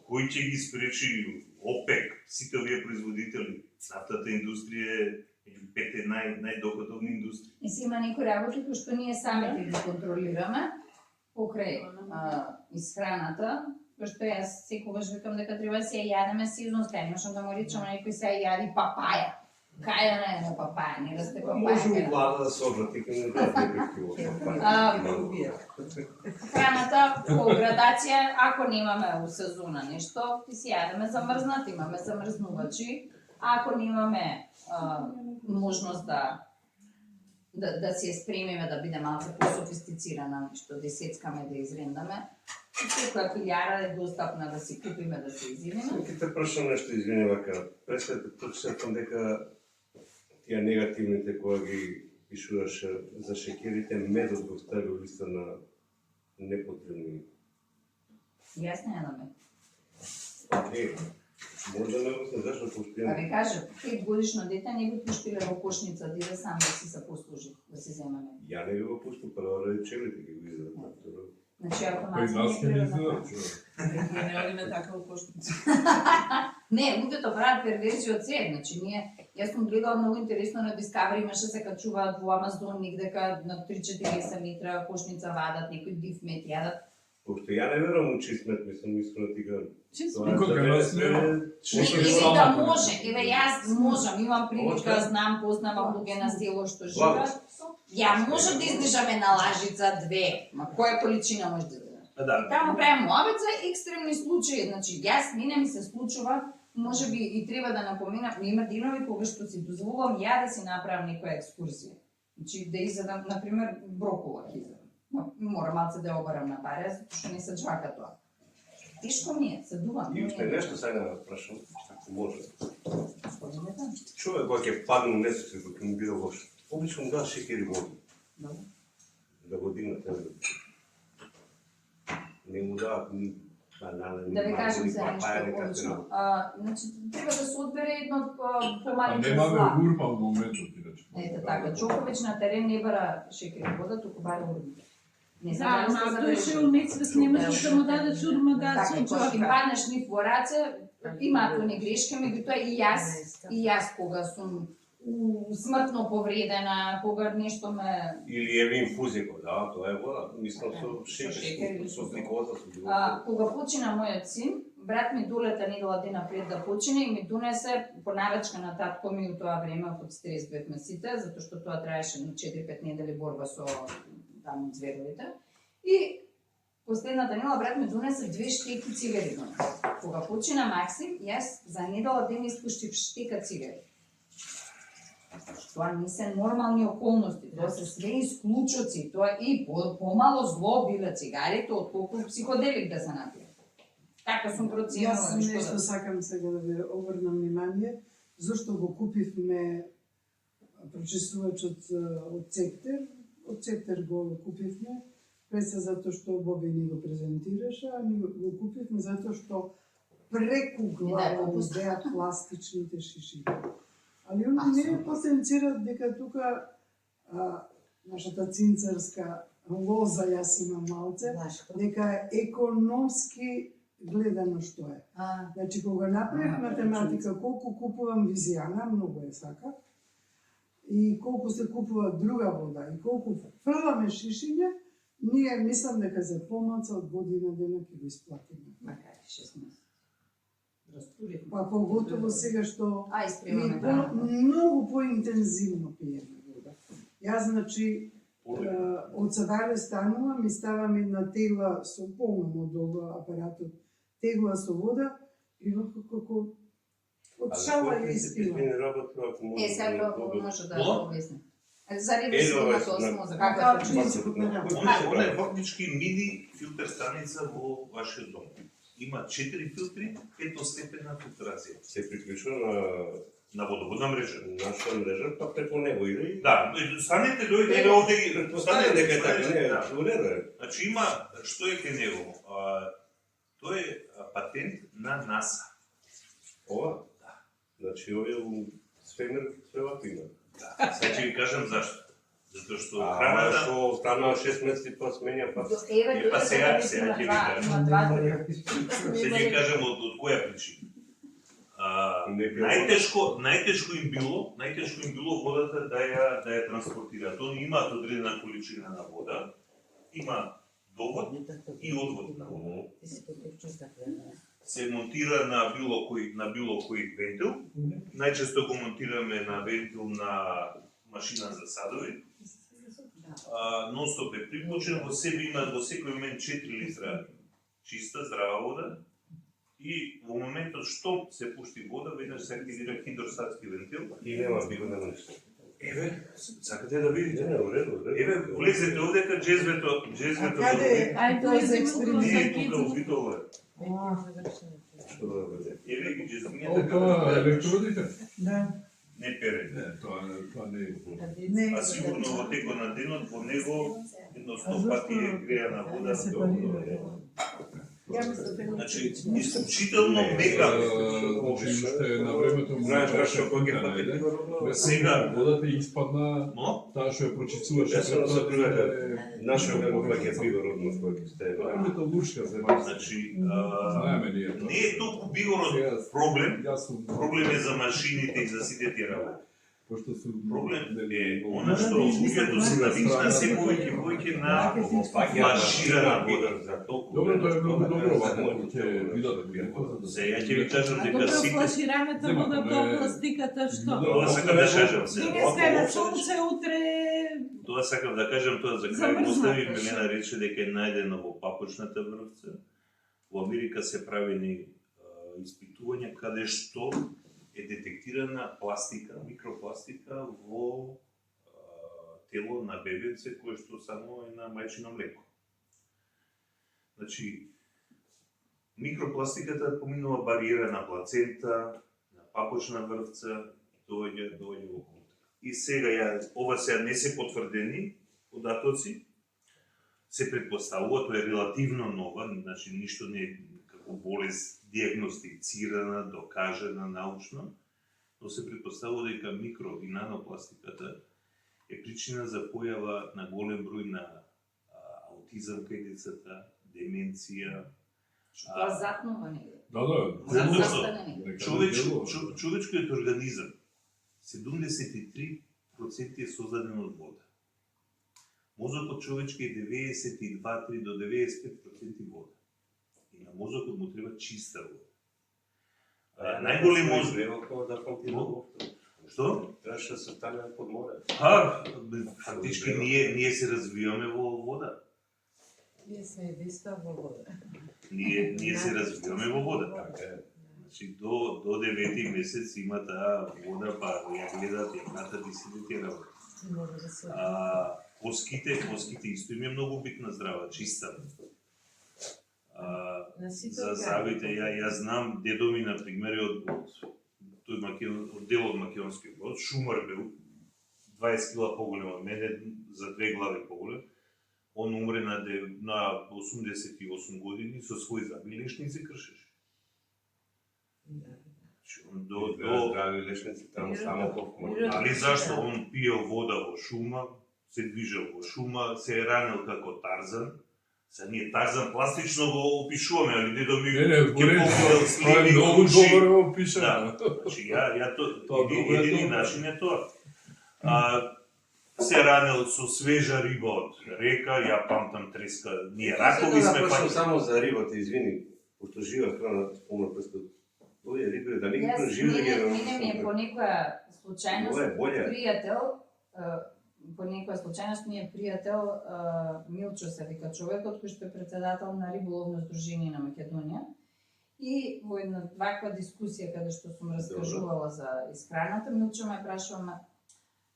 Кој ќе ги спречи ОПЕК, сите овие производители? Нафтата индустрија е меѓу пете најдоходовни индустрии. И си има некои работи кои што ние самите ги контролираме покрај исхраната, кој што јас секогаш викам дека треба да се ја јадеме сезонска, имашам да му речам на некој се ја јади папаја. Кај да не е папаја, не расте папаја. Може кај у да- влада да се обрати кај не да прекриво. Храната по градација, ако немаме у сезона нешто, ти си јадеме замрзнат, имаме замрзнувачи. Ако немаме можност да се ја спремиме да биде малку по-софистицирана, нешто да сецкаме, да изрендаме, секоја пилјара е достапна да си купиме, да се изимиме. Ќе те прашам нешто, извини вака. Прочитам дека тие негативните кога ги пишуваше за шеќерите, медот го ставил листа на непотребни. Јас не јадам мед. Океј. Може да не зашто Да постојано. ви кажам, 5 годишно дете не би пуштиле во кошница, диде сам да си се послужи, да си земе. Ја не го пуштам, прво ради челите ги го изадат. Значи, Па и автоматски нас не треба изгледа, да... човек. Ние не одиме така во кошница. Не, луѓето прават перверзија од се, значи јас сум гледала многу интересно на Discovery, имаше се качуваат во Амазон дека на 3-4 метра кошница вадат, некој див мет јадат. Пошто ја не верувам у чистмет, мислам искрено ти кажам. Никога нас нема. Или да може, еве јас можам, имам прилика, знам, познавам луѓе на село што живеат. Ја можам да издржам една лажица, две, ма која количина може да издржам? Да. Таму правим муабет за екстремни случаи, значи јас мене ми се случува, може би и треба да напоменам, има денови кога што си дозволувам ја да си направам некоја екскурзија. Значи да изедам, например, брокола ќе изедам. Мора малце да ја обарам на паре, затоа што не се џвака тоа. Тешко ми е, се дувам. И уште нешто сега да прашам, ако може. Спомнете? Човек кога ќе падне у несостојба, кога ми биде лошо, обично му дава шекер и вода. Добро. Да го дигнат температура. Не му дават ни банана, ни Да ви кажам манго, за ни нешто папаја, ни одлично. кафе. Значи, треба да се одбере едно А помалите немаме зла. урма во моментот, иначе. Ете така, Джоковиќ на терен не бара шекер и вода, туку бара урма. Не Да, знам дали сте ама тој ше забележали. у нецвет не може да му дадеш урма да Така, се кога ќе очака. паднеш нив во раце, имаат они грешки, меѓутоа и јас кога сум смртно повредена, кога нешто ме Или еве инфузија, да, тоа е вода. Мислам Со со шекер или шекер, со со гликоза, со било. кога почина мојот син, брат ми долета недела дена пред да почине и ми донесе по нарачка на татко ми у тоа време под стрес бевме сите, затоа што тоа траеше на 4-5 недели борба со таму зверовите. И последната недела брат ми донесе 2 штеки цигари. Кога почина Максим, јас за недела ден испуштив штека цигари. Тоа не се нормални околности, тоа се све исклучоци, тоа и помало зло биле цигарите, отколку психоделик да се напие. Така сум проценила. Јас нешто сакам сега да ви обрнам внимание, зашто го купивме прочистувач од Цептер. Од Цептер го купивме, пред се затоа што Боби ни го презентираше, а ни го купивме затоа што преку глава ни беа пластичните шиши. Али они не потенцираат дека тука нашата цинцарска лоза, јас имам малце, дека е економски гледано што е. Значи, кога направив математика, колку купувам визијана, многу е сака, и колку се купува друга вода, и колку фрламе шишиња, ние мислам дека за помалку од година дена ќе го исплатиме. Макар 6 месеци. Па поготово сега што и испремаме многу поинтензивно пиеме вода. Јас, значи, од Садаре станувам и ставам една тегла со полна од апаратот, тегла со вода и како од шала ја испивам. сега тоа може да Мо? објасни. За реверсивната осмоза, како е Принципот на работа. Она е фактички мини филтер станица во вашиот дом. Има 4 филтри, едностепена филтрација. Се приклучува На водоводна мрежа. наша мрежа, па преку него иде. Да, станете дојде еве овде ги Предпоставям дека е така, не, Да. у реду е. Значи има што е кај него. Тој е патент на НАСА. Ова? Значи, овие у свемир све вако има. Да. Сега ќе ви кажам зашто. Затоа што А храната што останува 6 месеци па сменја па. Еве, па сега ќе ви кажам. има два Се ќе кажам од која причина. Најтешко им било водата да ја транспортираат. Они имаат одредена количина на вода, има довод и одвод на вода. Се монтира на било кој вентил. Најчесто го монтираме на вентил на машина за садови. Нонстоп е приклучен, во себе има во секој момент 4 литра чиста, здрава вода. И во моментот што се пушти вода, веднаш се активира хидростатски вентил. И нема биго нема ништо. Еве, сакате да видите? Не, у реду. Еве, влезете овдека, джезвето. Каде е? Ај, Тоа е за Не експеримент. е тука, убитово е. Што да биде? Еве ги джезвињата. Ова електродите? Да. Не пере. Не, тоа не е. Не. А сигурно во текот на денот во него едно А 100 пати е греана вода. Ја сепарира. Ја мислам дека Значи, исклучително мега. Значи, уште на времето Знаеш зашто кога ги најде. пати Сега. Водата испадна, Но? таа што ја прочицуваше. Јас сум се привека. Нашо како паќе биородност кој ќе стае. Тоа е лушка се баш. Значи, Знаеме ние тоа. не е толку биород проблем, Јас сум проблем е за машините и за сите тие работи. Пошто су Проблем е она што луѓето се навикнаа се повеќе на флаширана вода. за толку. Добро, тоа е многу добро, вака ќе видат бидат. Се, ја ќе ви кажам А дека добро, сите... флашираната Нема, вода, не- тоа пластиката, што? Тоа сакам да кажам се. Денеска е на сонце, утре... Тоа сакам да кажам, тоа за крај Замрзната, остави што? Милена рече дека е најдено во папочната врвца. Во Америка се правени испитувања каде што е детектирана пластика, микропластика во тело на бебенце кое што само е на мајчино млеко. Значи, микропластиката поминува бариера на плацента, на папочна врвца, доаѓа во контакт. И сега ова сега не се потврдени податоци, се предпоставува, тоа е релативно нова, значи ништо не е како болест диагностицирана, докажана научно, но се предпоставува дека микро и нанопластиката е причина за појава на голем број на аутизам кај децата, деменција. Тоа затнува негде. Да. Затоа што Застане негде. човечкиот организам 73% е создаден од вода. Мозокот човечки е 92-3 до 95% вода. И на мозокот му треба чиста вода. Најголем мозок да функционира. Што? Требаше да се стане под море. Фактички ние се развиваме во вода. Ние сме единства во вода. Ние се развиваме во вода. Значи до 9 месец има таа вода, па ја гледат, ја катат и сите тие работи. Може да се. Коските исто им е многу битна здрава, чиста. На сите За органи. завите, ја знам дедо ми, на пример, од дел од македонски брод, шумар бил, 20 кила поголем од мене, за 2 глави поголем. Он умре на 88 години со своји зъби лешници кршеше. До здрави лешници таму само колку. Али зашто он пиел вода во шума, се движел во шума, се е ранил како Тарзан. Са ние Тарзан пластично го опишуваме, али дедо ми Не, ќе поколел тоа е сливи, многу уши. добро опишано. Да, значи ја Тоа добро е едини добро. начин е тоа. Се ранил со свежа риба од река, ја памтам треска, ние ракови сме почнем паќа. само за рибата, извини, пошто жива храна спомна престо. Овие риби да не ги преживе да ги Мене ми е по некоја случајност Ова е болја. пријател, по некоја случајност ми е пријател Милчо се вика човекот кој што е председател на риболовно здружение на Македонија. И во една ваква дискусија каде што сум раскажувала за исхраната, Милчо ме прашува,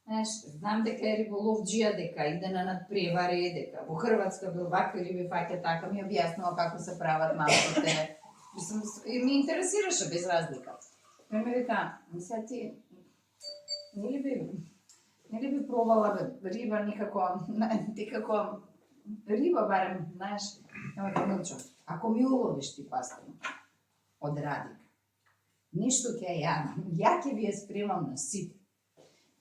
знаеш, знам дека е риболовџија, дека иде на надпревари, дека во Хрватска бил вакви риби фаќа така, ми објаснува како се прават малките. Мислам, и ми интересираше без разлика. Тој ми вика, мисля ти, нели би пробала риба никако риба барем, знаеш, нема Милчо, ако ми уловиш ти пастина од радик, нешто ќе јадам, ја ќе ви ја спремам на сите.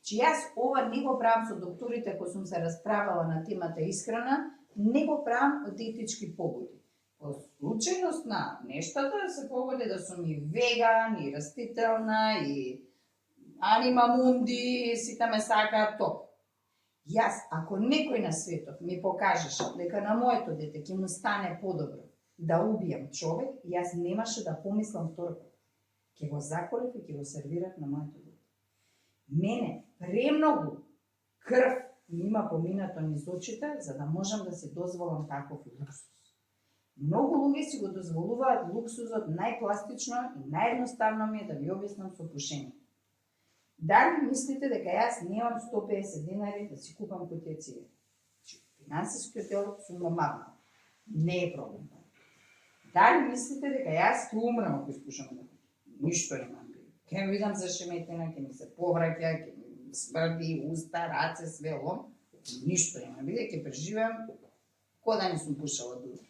Че јас ова не го правам со докторите кои сум се расправала на темата исхрана, не го правам од етички побуди. По случајност на нештата се погоди да сум и веган, и растителна, и анима мунди, сите ме сакаат топ. Јас, ако некој на светот ми покажеше дека на моето дете ќе му стане подобро да убијам човек, јас немаше да помислам втор пат. Ќе го заколев и ќе го сервирав на моето дете. Мене премногу крв ми има поминато низ очите, за да можам да си дозволам таков луксус. Многу луѓе си го дозволуваат луксузот најпластично и наједноставно ми е да ви објаснам со пушење. Дали мислите дека јас немам 150 денари да си купам кутија цигари? Финансискиот дел сум го мавнал. Не е проблем. Дали мислите дека јас ќе умрам ако испушам да ништо немам? Ќе ми видам зашеметена, ќе ми се повраќа, ќе ми смрди уста, раце, све лом. Ништо немам. Бидејќи преживеам ко да не сум пушала дури.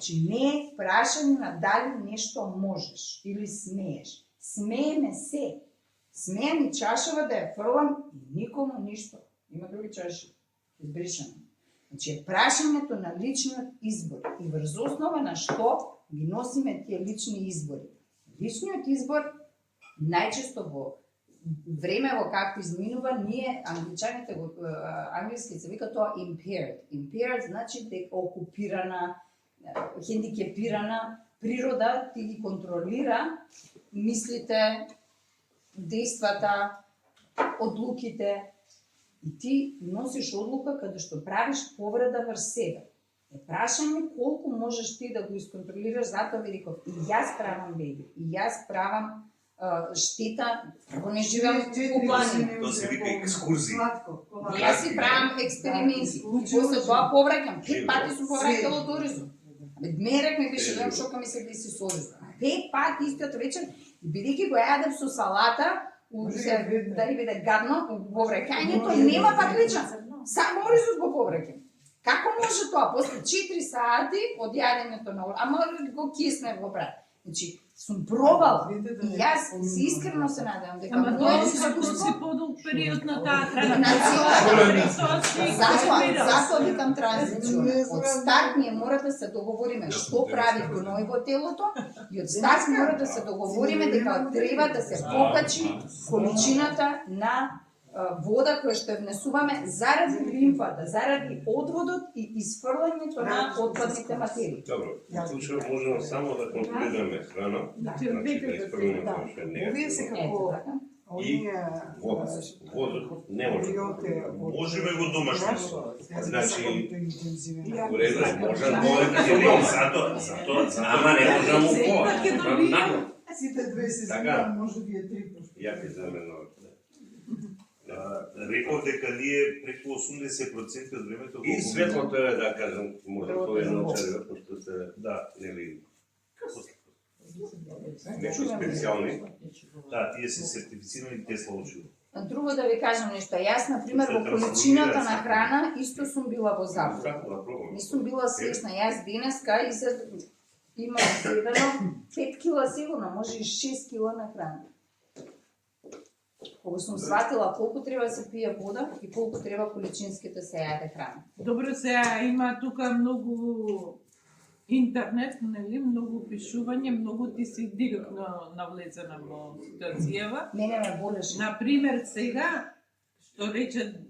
Значи не е прашање на дали нешто можеш или смееш. Смееме се. Смеем и чашава да ја фрлам и никому ништо. Има други чаши. Избришаме. Значи е прашањето на личниот избор и врз основа на што ги носиме тие лични избори. Личниот избор најчесто во време во както изминува, ние англичаните го англиски се вика тоа impaired. Impaired значи дека окупирана, хендикепирана природа ти ги контролира мислите, дејствата, одлуките и ти носиш одлука каде што правиш повреда врз себе. Е прашање колку можеш ти да го исконтролираш, затоа ви реков и јас правам беби, и јас правам штета, прво не живеам во планина. Тоа се вика екскурзии. Јас си правам експерименти, и после тоа повраќам, 5 пати сум повраќала од Оризо. Мерек ми беше да шока ми се деси со Оризо. 5 пати истиот вечер, бидејќи го јадев со салата, дали биде гадно, во враќањето нема пак личен. Само Оризо го повраќам. Како може тоа? После 4 сати од јадењето на Оризо, ама го кисне во брат. Значи, сум пробала и јас се искрено се надевам дека Ама тоа е како си подолг период на таа транзиција. Затоа викам транзиција. Од старт ние мора да се договориме што прави гној во телото и од старт мора да се договориме дека треба да се покачи количината на вода која што ја внесуваме заради лимфата, заради одводот и изфрлањето на отпадните материи. Добро, во случај можеме само да контролираме храна, значи да исправиме тоа што е Овие се негативно. како И водот не може. Можеме во домашно. Значи, Во реду, може да може зато, ама не може да му по. Сите две се Така. збирам, може би е 3%. Ја ќе замена. Реков дека ние преку 80% од времето И светлото е, да кажам, може тоа е научарива, пошто се, Да, нели, некои специјални. да, тие се сертифицирани Тесла очиво. Друго да ви кажам нешто, јас на пример во количината на храна исто сум била во заблуда. Како да пробам? Не сум била свесна, јас денеска имам изедено 5 кила сигурно, може и 6 кила на храна. Кога сум сватила колку треба да се пие вода и колку треба количински да се јаде храна. Добро, сега има тука многу интернет, нели, многу пишување, многу ти си директно навлезена во ситуацијава. Мене ме болеше. Например, сега, што рече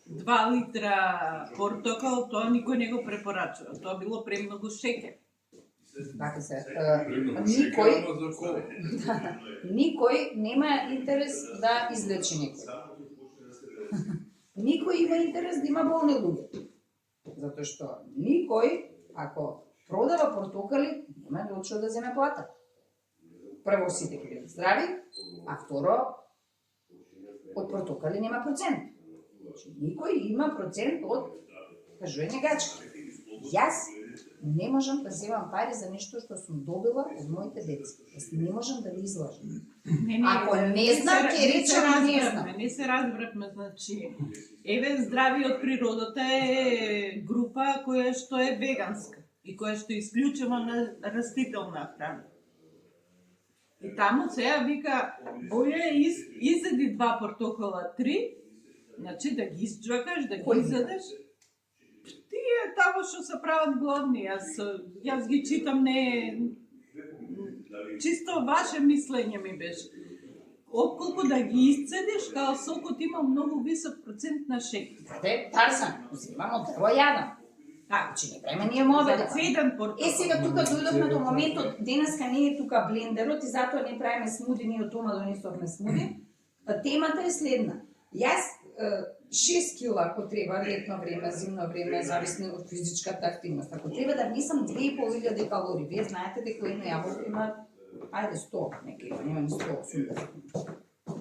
2 литра портокал, тоа никој не го препорачува. Тоа било премногу шеќер. Така се. Никој нема интерес да излечи некој. Никој има интерес да има болни луѓе. Затоа што никој, ако продава портокали, нема да очува да земе плата. Прво сите ќе бидат здрави, а второ, од портокали нема процент. Значи, никој има процент од кажување гачка. Јас не можам да земам пари за нешто што сум добила од моите деца. Јас не можам да ви излажам. Ако не знам, ќе речам не знам. Не се разбравме, значи, еве здрави од природата е група која што е веганска и која што е исклучено на растителна храна. И таму сега вика, боље изеди 2 портокала, 3, значи да ги изџвакаш, да ги изедеш. Тие тамо што се прават гладни, јас ги читам, не чисто ваше мислење ми беше. Отколку да ги исцедиш, као сокот има многу висок процент на шеќер. Тарзан, узимам од дрво јадам. Значи не правиме ние мобиле. Сега тука дојдовме до моментот, денеска не е тука блендерот и затоа не правиме смуди, ние од дома донесовме смуди. Темата е следна. Јас 6 кила ако треба, летно време, зимно време, зависно од физичката активност. Ако треба да внесам 2500 калории, вие знаете дека едно јаболко има, ајде 100, неки, нема ни 180.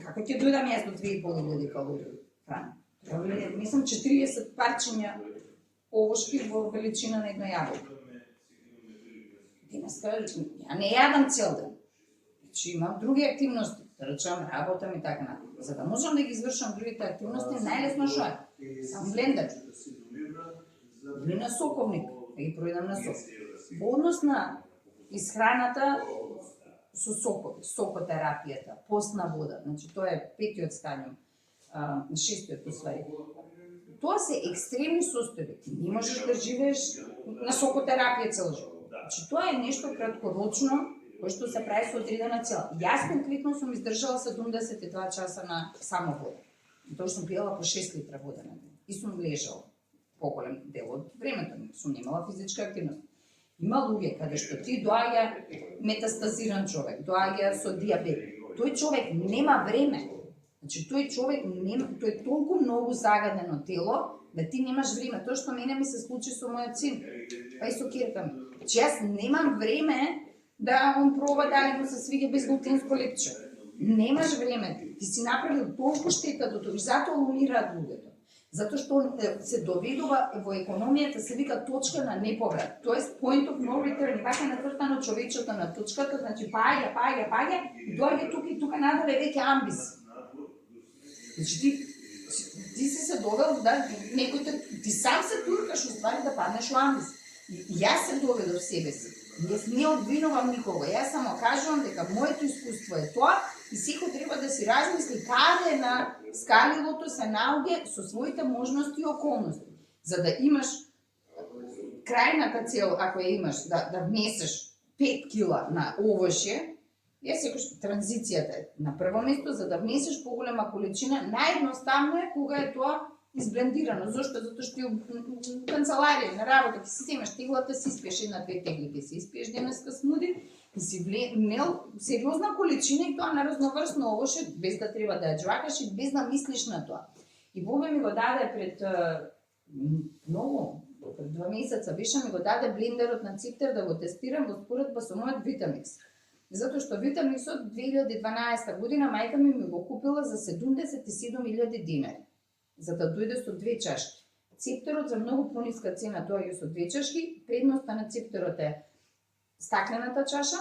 Како ќе дојдам јас до 2500 калории храна? Треба ли да внесам 40 парчиња овошки во величина на едно јаболко? Денеска, ја не јадам цел ден. Значи имам други активности. Речам, работам и така натаму. За да можам да ги извршам другите активности, најлесно што е? Сам блендер. Или на соковник. да ги пројдам на сок. Во однос на исхраната со сокови, сокотерапијата, постна вода, значи тоа е 5-тиот стадиум, 6-тиот усвари. Тоа се екстремни состојби. Ти не можеш да живееш на сокотерапија цел живот. Значи тоа е нешто краткорочно кој што се прави со одредена цел. Јас конкретно сум издржала 72 часа на само вода. Тоа што сум пиела по 6 литра вода на ден. И сум лежала поголем дел од времето, сум немала физичка активност. Има луѓе каде што ти доаѓа метастазиран човек, доаѓа со диабет. Тој човек нема време. Значи тој човек нема, тој е толку многу загадено тело да ти немаш време. Тоа што мене ми се случи со мојот син, па и со ќерка ми. Значи јас немам време да он проба дали му се свиѓа безглутенско лепче. Немаш време. Ти си направил толку штета до тоа и затоа умираат луѓето. Затоа што се доведува во економијата се вика точка на неповрат. Тоест point of no return, вака нацртано човечето на точката, значи паѓа и доаѓа тука и тука надоле веќе амбис. Значи ти си се довел да некој ти сам се туркаш уствари да паднеш во амбис. И јас се доведов себе си. Јас не обвинувам никого. Јас само кажувам дека моето искуство е тоа и секој треба да си размисли каде на скалилото се наоѓа со своите можности и околности. За да имаш крајната цел, ако ја имаш, да внесеш 5 кила на овошје, јас секој транзицијата е на прво место, за да внесеш поголема количина, наједноставно е кога е тоа изблендирано. Зошто? Затоа што у канцеларија на работа ќе си земеш теглата, си испиеш 1-2 тегли, ќе си испиеш денеска смуди, и си внел сериозна количина и тоа на разноврсно овоше, без да треба да ја џвакаш и без да мислиш на тоа. И Бобе ми го даде пред пред 2 месеца, беше ми го даде блендерот на Циптер да го тестирам во споредба со мојот Витамикс. Затоа што Витамиксот 2012 година мајка ми го купила за 77.000 динари, за да дојде со 2 чашки. Циптерот за многу пониска цена доаѓа со 2 чашки. Предноста на циптерот е стаклената чаша,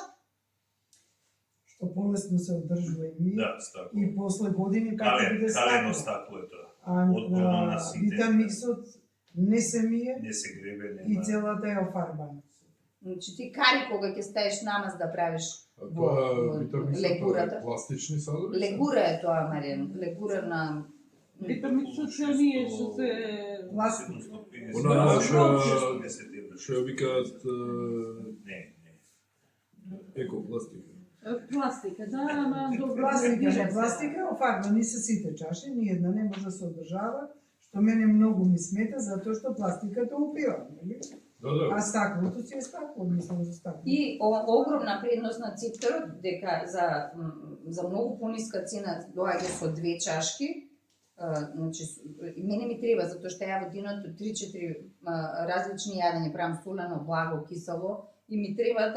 што полесно се одржува и ми. Да, стакло. И после години пак ќе биде Калено стакло. стакло е тоа. А Отпорно на сите. Витамиксот не се мие Не се гребе, и нема. целата е офарбана. значи ти кари кога ќе ставиш намаз да правиш А во тоа витаминсот легурата. е пластични садови? Легура е тоа, Маријан, легура на Витамиксот се оние што се... Пластик. 750. Она што 610 евра. што ја викаат Не. екопластика. Пластика, да, ама добро. Пластика е офарбани се сите чаши, ни една не може да се одржава, што мене многу ми смета затоа што пластиката упива, нели? Да. А стаклото си е стакло, мислам за стакло. И огромна предност на циптерот дека за многу пониска цена доаѓа со 2 чашки. Значи мене ми треба затоа што ја во денот 3-4 различни јадења правам солено, благо, кисело и ми треба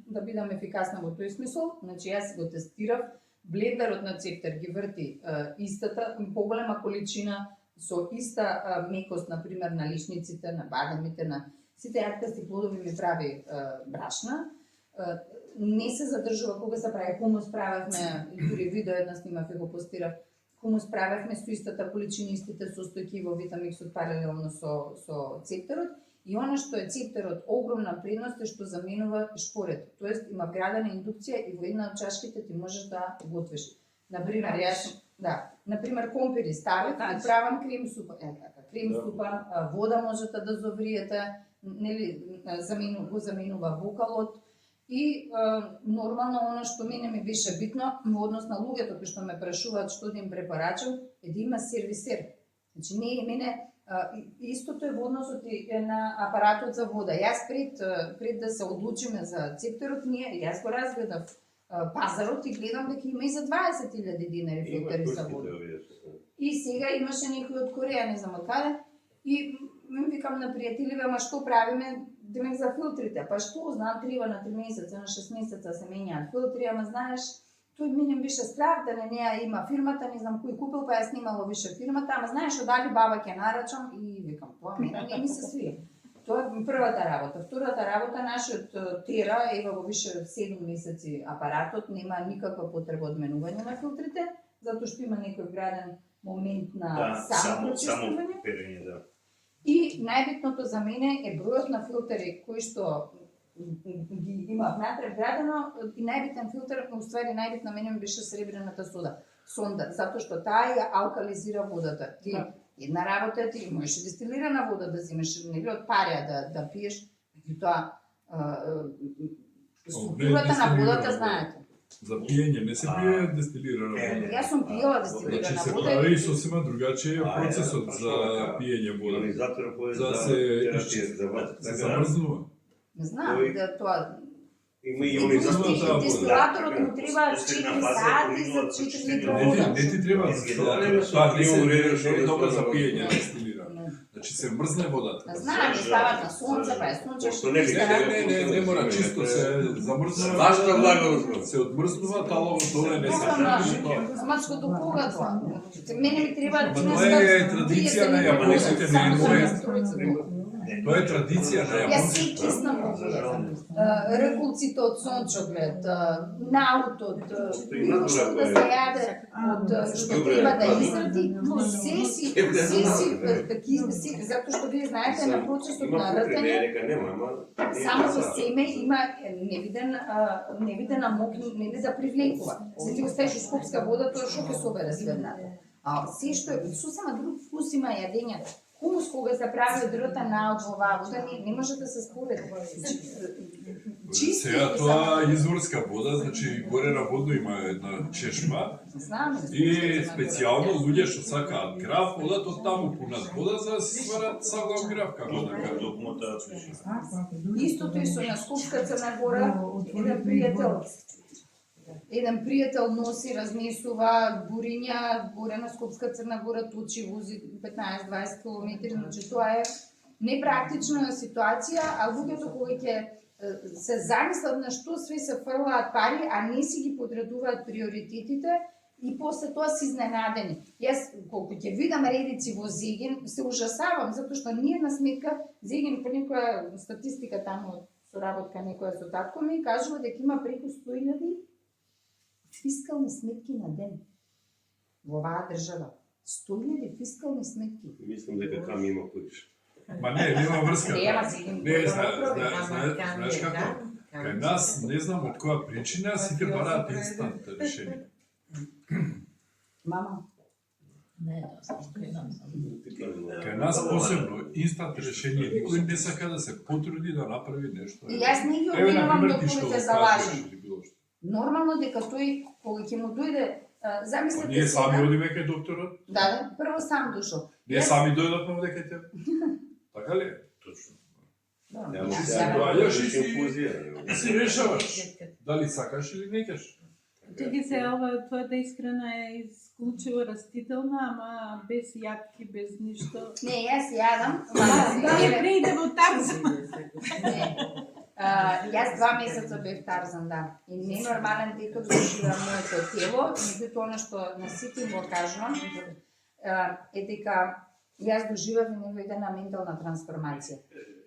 да бидам ефикасна во тој смисол. Значи јас го тестирав, блендерот на Цептер ги врти истата поголема количина со иста мекост, на пример на лишниците, на бадамите, на сите јаткасти плодови ми прави брашна. Не се задржува кога се прави хумус, правевме дури видео една снимав и го постирав. Хумус правевме со истата количина, истите состојки во Витамиксот паралелно со Цептерот. И она што е Цептерот огромна предност е што заменува шпорет. Тоест има вградена индукција и во една од чашките ти можеш да готвиш. Например, например компири ставив и правам крем супа. Крем супа, вода можете да завриете, нели го заменува вокалот. И нормално она што мене ми беше битно во однос на луѓето кои што ме прашуваат што да им препорачам е да има сервисер. Значи не мене истото е во односот и на апаратот за вода. Јас пред да се одлучиме за Цептерот, јас го разгледав пазарот и гледам дека има и за 20.000 динари филтери за вода. И сега имаше некој од Кореја, не знам од каде, и ми викам на пријателиве, ама што правиме? Демек за филтрите, па што знам, треба на 3 месеца, на 6 месеца се менјаат филтри, ама знаеш, тој мене беше страх да не има фирмата, не знам кој купил, па ја снимало више фирмата, ама знаеш, одали баба ќе нарачам и викам, тоа мене не ми се свија. Тоа е првата работа. Втората работа, нашиот Тера, ева во више 7 месеци апаратот, нема никаква потреба од менување на филтрите, затоа што има некој вграден момент на само прочистување. Перење, да. И најбитното за мене е бројот на филтери кои што ги има внатре вградено и најбитен филтер, уствари најбитна мене ми беше сребрената сонда, затоа што таа ја алкализира водата. Ти една работа е ти можеш дестилирана вода да земеш, нели од парја да пиеш, меѓутоа структурата на водата знаете. За пиење не се пие дестилирана вода. Јас сум пиела Значи дестилирана се вода. прави сосема другачиј процесот за пиење вода. За да се замрзнува. Не знам, да тоа Има и ионизатор. Дестилаторот му треба 4 сати за 4 литра вода. Не ти треба, тоа не е добро за пиење дестилирана. Значи се мрзне водата. Знам, ја стават на сонце, па е сончеш. Не мора, чисто се замрзнува. Башта благо се одмрзнува талото доле не се. Ама што до кога тоа? Мене ми треба Тоа е традиција на јапонците, не е моја. Тоа е традиција на Јас се јапонците. киснам во водата. Ракулците од сончоглед, наутот, што да се јаде од што треба да изради, се си, затоа што вие знаете на процесот на ртање, само за семе има невидена мок, нели да привлекува. Се ти го ставиш у скопска вода, тоа што ќе собере сведнато. А се што е сосема друг вкус има јадењето. Хумус кога се прави од рта наут во оваа вода не може да се спореди. Сега тоа е изворска вода, значи горе на водно има една чешма и специјално луѓе што сакаат граф, одат од таму пунат вода за да си сварат саглав граф, како да кажа. Истото и со на Скопска Црна Гора, еден пријател носи, разнесува буриња, горе на Скопска Црна Гора точи, вози 15-20 км, значи тоа е непрактична ситуација, а луѓето кога ќе се замислат на што све се фрлаат пари, а не си ги подредуваат приоритетите и после тоа се изненадени. Јас колку ќе видам редици во Зегин, се ужасавам затоа што ние на сметка Зегин по некоја статистика таму соработка некоја со татко ми кажува дека има преку 100.000 фискални сметки на ден во оваа држава. 100.000 фискални сметки. Мислам дека кам има куќ. Ма нема врска. Не, знаеш како? Кај нас, не знам од која причина, сите бараат инстант решение. Мама. Кај нас посебно, инстант решение, никој не сака да се потруди да направи нешто. И јас не ги обвинувам доктурите за лажење. Нормално дека тој, кога ќе му дојде, замислете ние сами одиме кај докторот? Да, прво сам дошол. Ние сами дојдовме овде кај тебе? Така ли? Точно. Доаѓаш и си решаваш. Дали сакаш или не кеш? Чеки се, твојата исхрана е исклучиво растителна, ама без јатки, без ништо. Не, јас јадам. Да не преиде во Тарзан. Јас 2 месеца бев Тарзан, да. И ненормален детокс доживеа моето тело, меѓутоа она што на сите го кажувам е дека јас доживев една ментална трансформација.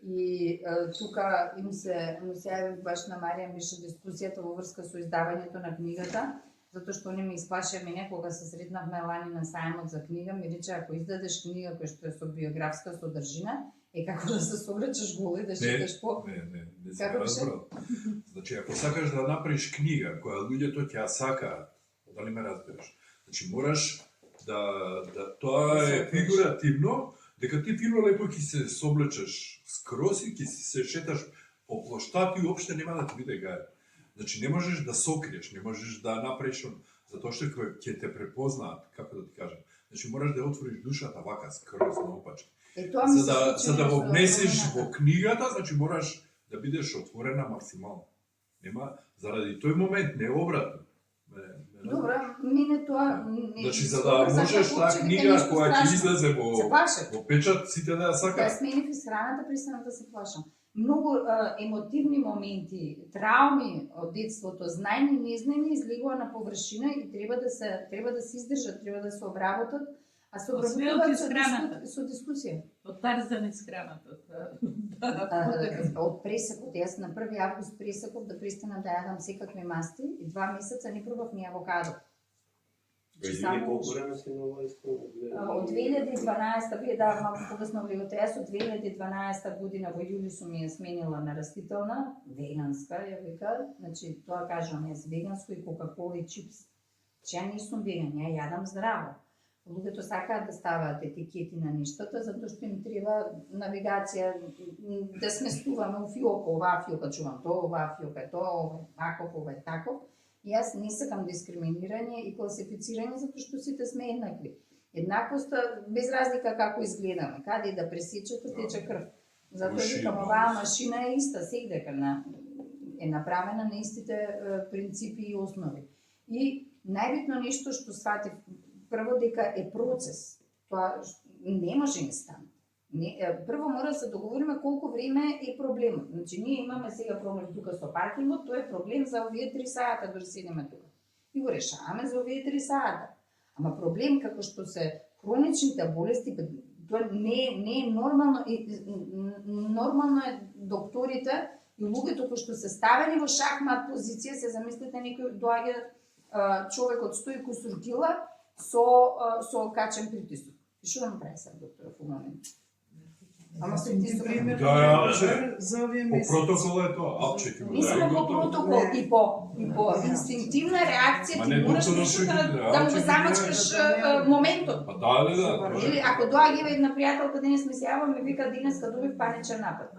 И тука им се јавив баш на Марија, беше дискусијата во врска со издавањето на книгата, затоа што не ме исплаше мене кога се сретнавме лани на сајмот за книга, ми рече ако издадеш книга која што е со биографска содржина, е како да се соврачаш гол и да шеташ по... Не се разбрал. Значи, ако сакаш да направиш книга која луѓето ќе ја сакаат, дали ме разбираш? Значи, мораш тоа е фигуративно, дека ти фино лепо ќе се соблечеш скроз и ќе се шеташ по плоштад и уопште нема да ти биде гај. Значи, не можеш да сокриеш, не можеш да направиш затоа што ќе те препознаат, како да ти кажам. Значи, мораш да ја отвориш душата вака скроз наопачки. За да го внесеш во книгата, значи мораш да бидеш отворена максимално. Нема, заради тој момент, не обратно. Добро, мене тоа... Значи, за да можеш таа книга која ќе излезе во печат, сите да ја сакаат. Ја сменив исхраната, престанав да се плашам. Многу емотивни моменти, трауми од детството, знајни, незнајни, излегува на површина и треба да се издржат, треба да се обработат, а се обработуваат со дискусија. Од Тарзан исхраната. Од пресекот, јас на 1 август пресеков да престанам да јадам секакви масти и 2 месеца не пробав ни авокадо. Веќе колку време си на власта? Од 2012, вие да, малку погасно влеготе, јас од 2012 година во јули сум ја сменила на растителна, веганска, ја вика, значи тоа кажам јас веганско и Кока-кола и чипс. Ја не сум веган, ја јадам здраво. Луѓето сакаат да ставаат етикети на нештата, затоа што им треба навигација, да сместуваме у фиока, оваа фиока чувам тоа, оваа фиока е тоа, ова е таков, ова е таков. И јас не сакам дискриминирање и класифицирање, затоа што сите сме еднакви. Еднаквост, без разлика како изгледаме, каде и да пресечете, тече крв. Затоа викам, оваа машина е иста, секдека е направена на истите принципи и основи. И најбитно нешто што сватив, прво дека е процес. Тоа не може инстант. Прво мора да се договориме колку време е проблемот. Значи ние имаме сега проблем тука со паркингот, тоа е проблем за овие 3 сата дори седиме тука. И го решаваме за овие 3 сата. Ама проблем како што се хроничните болести, тоа не е нормално и нормално е докторите и луѓето кои што се ставени во шахмат позиција, се замислите некој доаѓа човек од 100 кусур кила со качен притисок. И што да направи сега доктор во момент? Ама се ти пример за овие По месеци. протокол е тоа, апчек. Не само по протокол, и по инстинктивна реакција ти мораш нешто да му замачкаш моментот. Па да. Или ако доаѓа една пријателка, денес ми се јава, ми вика денеска добив паничен напад.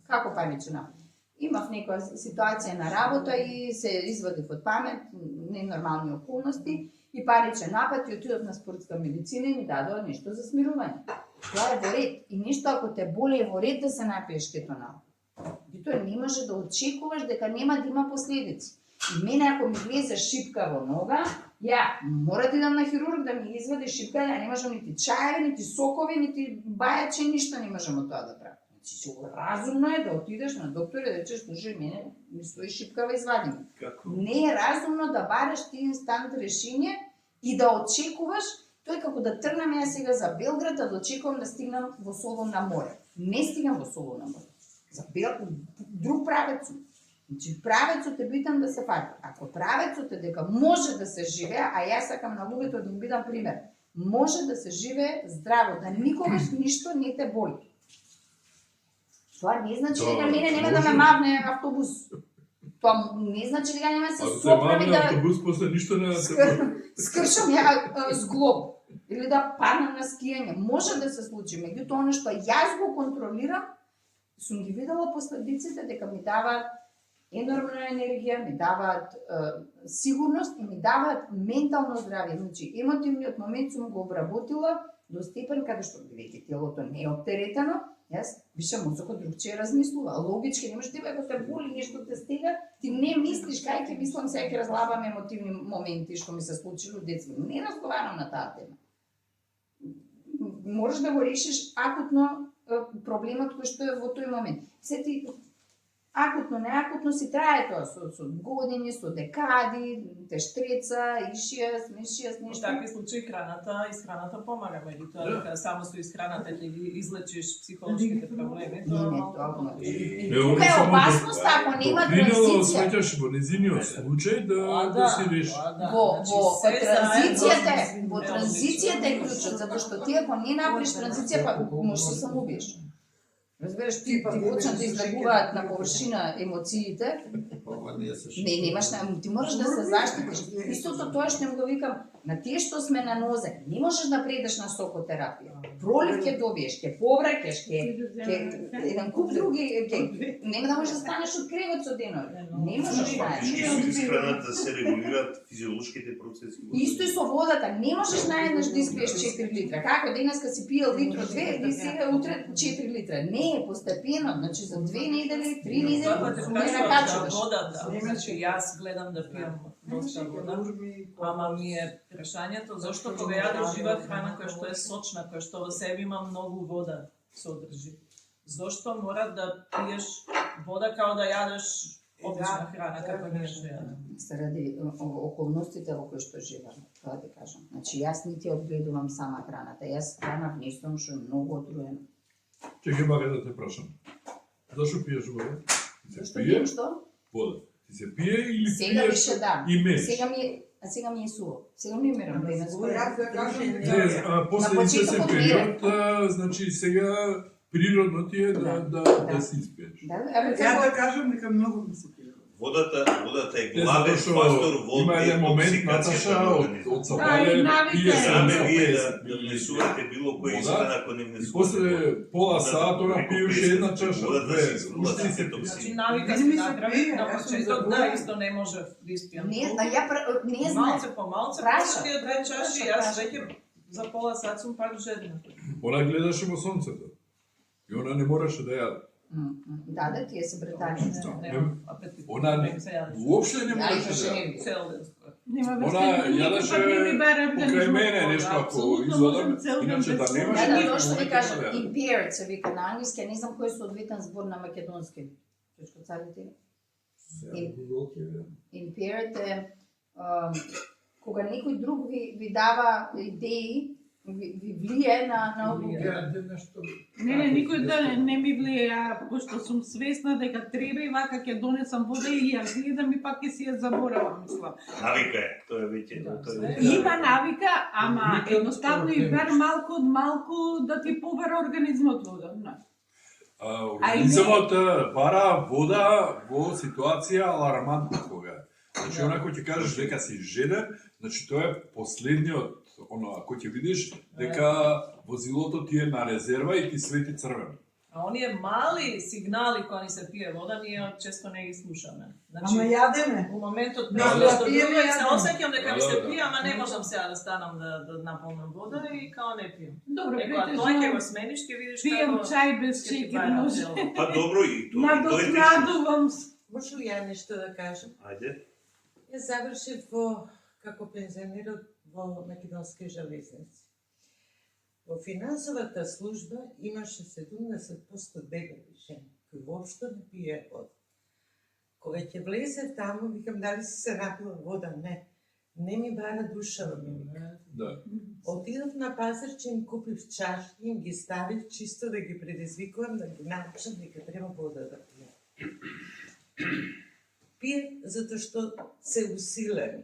Како паничен напад? Имав некоја ситуација на работа и се извадив од памет, ненормални околности и паничен напад и отидов на спортска медицина и ми дадоа нешто за смирување. Тоа е во ред. И нешто ако те боли е во ред да се напиеш кетонал. И тоа не може да очекуваш дека нема да има последици. И мене ако ми влезе шипка во нога, ја мора да идам на хирург да ми извади шипка, ја не можам нити чаеви, нити сокови, нити бајаче, ништо не можам од тоа да правам. Значи, разумно е да отидеш на доктор и да речеш, слушај, мене ми стои шипкава, извади ми. Не е разумно да бараш ти инстант решение и да очекуваш. Тоа е како да тргнам јас сега за Белград, да очекувам да стигнам во Соломна море. Не стигам во Соломна море. За друг правец. Значи правецот е битен да се фати. Ако правецот е дека може да се живее, а јас сакам на луѓето да им бидам пример, може да се живее здраво, да никогаш ништо не те боли. Тоа не значи дека мене нема да ме мавне автобус. Тоа не значи дека нема се соправи да автобус после ништо не скршам ја зглоб или да паднам на скијање. Може да се случи, меѓутоа она што јас го контролирам, сум ги видела последиците дека ми даваат енормна енергија, ми даваат сигурност и ми даваат ментално здравје. Значи, емотивниот момент сум го обработила до степен каде што веќе телото не е оптеретено, јас више мозокот другче размислува. Логички, не можеш ти ако те боли нешто те стега, ти не мислиш кај ќе мислам сега ќе разлабам емотивни моменти што ми се случило во детство. Не разговарам на таа тема. Можеш да го решиш акутно проблемот кој што е во тој момент. Се ти акутно, неакутно си трае тоа со години, со декади, те штреца, ишијас, нешто. Во такви случаи исхраната помага, меѓутоа дека само со исхраната ќе ги излечиш психолошките проблеми. Тука е опасност ако нема транзиција. Среќаш во незиниот случај да си реши. Во транзицијата е клучот, затоа што ти ако не направиш транзиција, па можеш да се самоубиеш. Разбираш, ти почнат да излегуваат на површина емоциите. Не, немаш, ти можеш да се заштитиш. Истото тоа што им го викам, на тие што сме на нозе, не можеш да предеш на сокотерапија. Пролив ќе добиеш, ќе повраќаш, ќе еден куп други, нема да можеш да станеш од кревот со денови. Не можеш да Фактички со исхраната се регулираат физиолошките процеси. Исто и со водата, не можеш наеднаш да испиеш 4 литра. Како денеска си пиел литро 2, и сега утре 4 литра. Не, постепено, значи за 2 недели, 3 недели не накачуваш. Водата, значи јас гледам да пијам доста вода, ама ми е прашањето зошто кога јадеш жива храна која што е сочна, која што во себе има многу вода содржи, зошто мора да пиеш вода као да јадеш обична храна како ние што јадеме? Заради околностите во кои што живееме, тоа да кажам. Значи јас не ти одгледувам сама храната, јас храна внесувам што е многу отруена. Чекај бага да те прашам. Зашо пиеш вода? Зашто пием што? Вода. Ти се пие или сега пиеш више да. и меш? Сега ми А сега ми е суво. Сега не мирам да има според. Не, последниот се период, значи сега природно ти е да се испиеш. Ја да кажам дека многу ми се пие. Водата е Не, главен затоа фактор што во има еден момент, Наташа, од Сабале, пие се Саме на вие 50 да внесувате било кој Вода, исхран ако не и внесувате. после пола саат она пиеше една чаша, Водата две, се изфрлува уште се сите пие. Значи токсини. навика Не се ми се направи пие, на јас сум почеток, да, заборала. исто не може да испијам. Не, а ја не знам. Малце по малце, Праша. после тие две чаши, јас веќе за пола сат сум пак жедна. Она гледаше во сонцето. И она не мораше да јаде. Да, тие се бретани. Немам апетит. Она Не ми се јаде. Уопште не Ја можеше имаше да не јаде. ви. Цел ден скоро. Нема Она врска, јадеше никога не ми баре покрај организмот. мене нешто ако Апсолутно изодам, можам цел ден иначе да без немаш Да, проблем. да, тоа што ви никој кажам, не јаде. impaired се вика на англиски, а не знам кој се одвитен збор на македонски. Чешко царите. Impaired е кога некој друг ви дава идеи, ви влие на одлука. Не, никој да не ми влие, ја пошто сум свесна дека треба и вака ќе донесам вода и ја гледам и пак ќе си ја заборавам, мислам. Навика е, тоа е веќе. тоа е. Има навика, ама едноставно и бер малку од малку да ти побера организмот вода. Организмот бара вода во ситуација алармантна кога е. Значи, она кој ќе кажеш дека си жеден, значи тоа е последниот, ако ќе видиш дека возилото ти е на резерва и ти свети црвено. А оние мали сигнали кога ни се пие вода, ние често не ги слушаме. Ама Значи, јадеме. у моментот Да, между да, што пиеме, другиот се јадеме. осеќам дека ми се Да, да. пие, ама не можам сега да станам да наполнам вода и као не пием. Добро, Е, кога тоа ќе го претежно смениш, ќе видиш пием како чај без ќе ти чекер, бара може. цел. Па добро и тоа е тешко. Надокнадувам се. Може ли ја нешто да кажам? Ајде. Јас завршив како пензионер во Македонски железници. Во финансовата служба имаше 70% бегави жени, кои воопшто не пие вода. Кога ќе влезев таму, викам дали си се напила вода? Не. Не ми бара душава ми. Да. Отидов на пазар, че им купив чаши, им ги ставив чисто да ги предизвикувам, да ги научам дека треба вода да пие. Пие затоа што се усилени,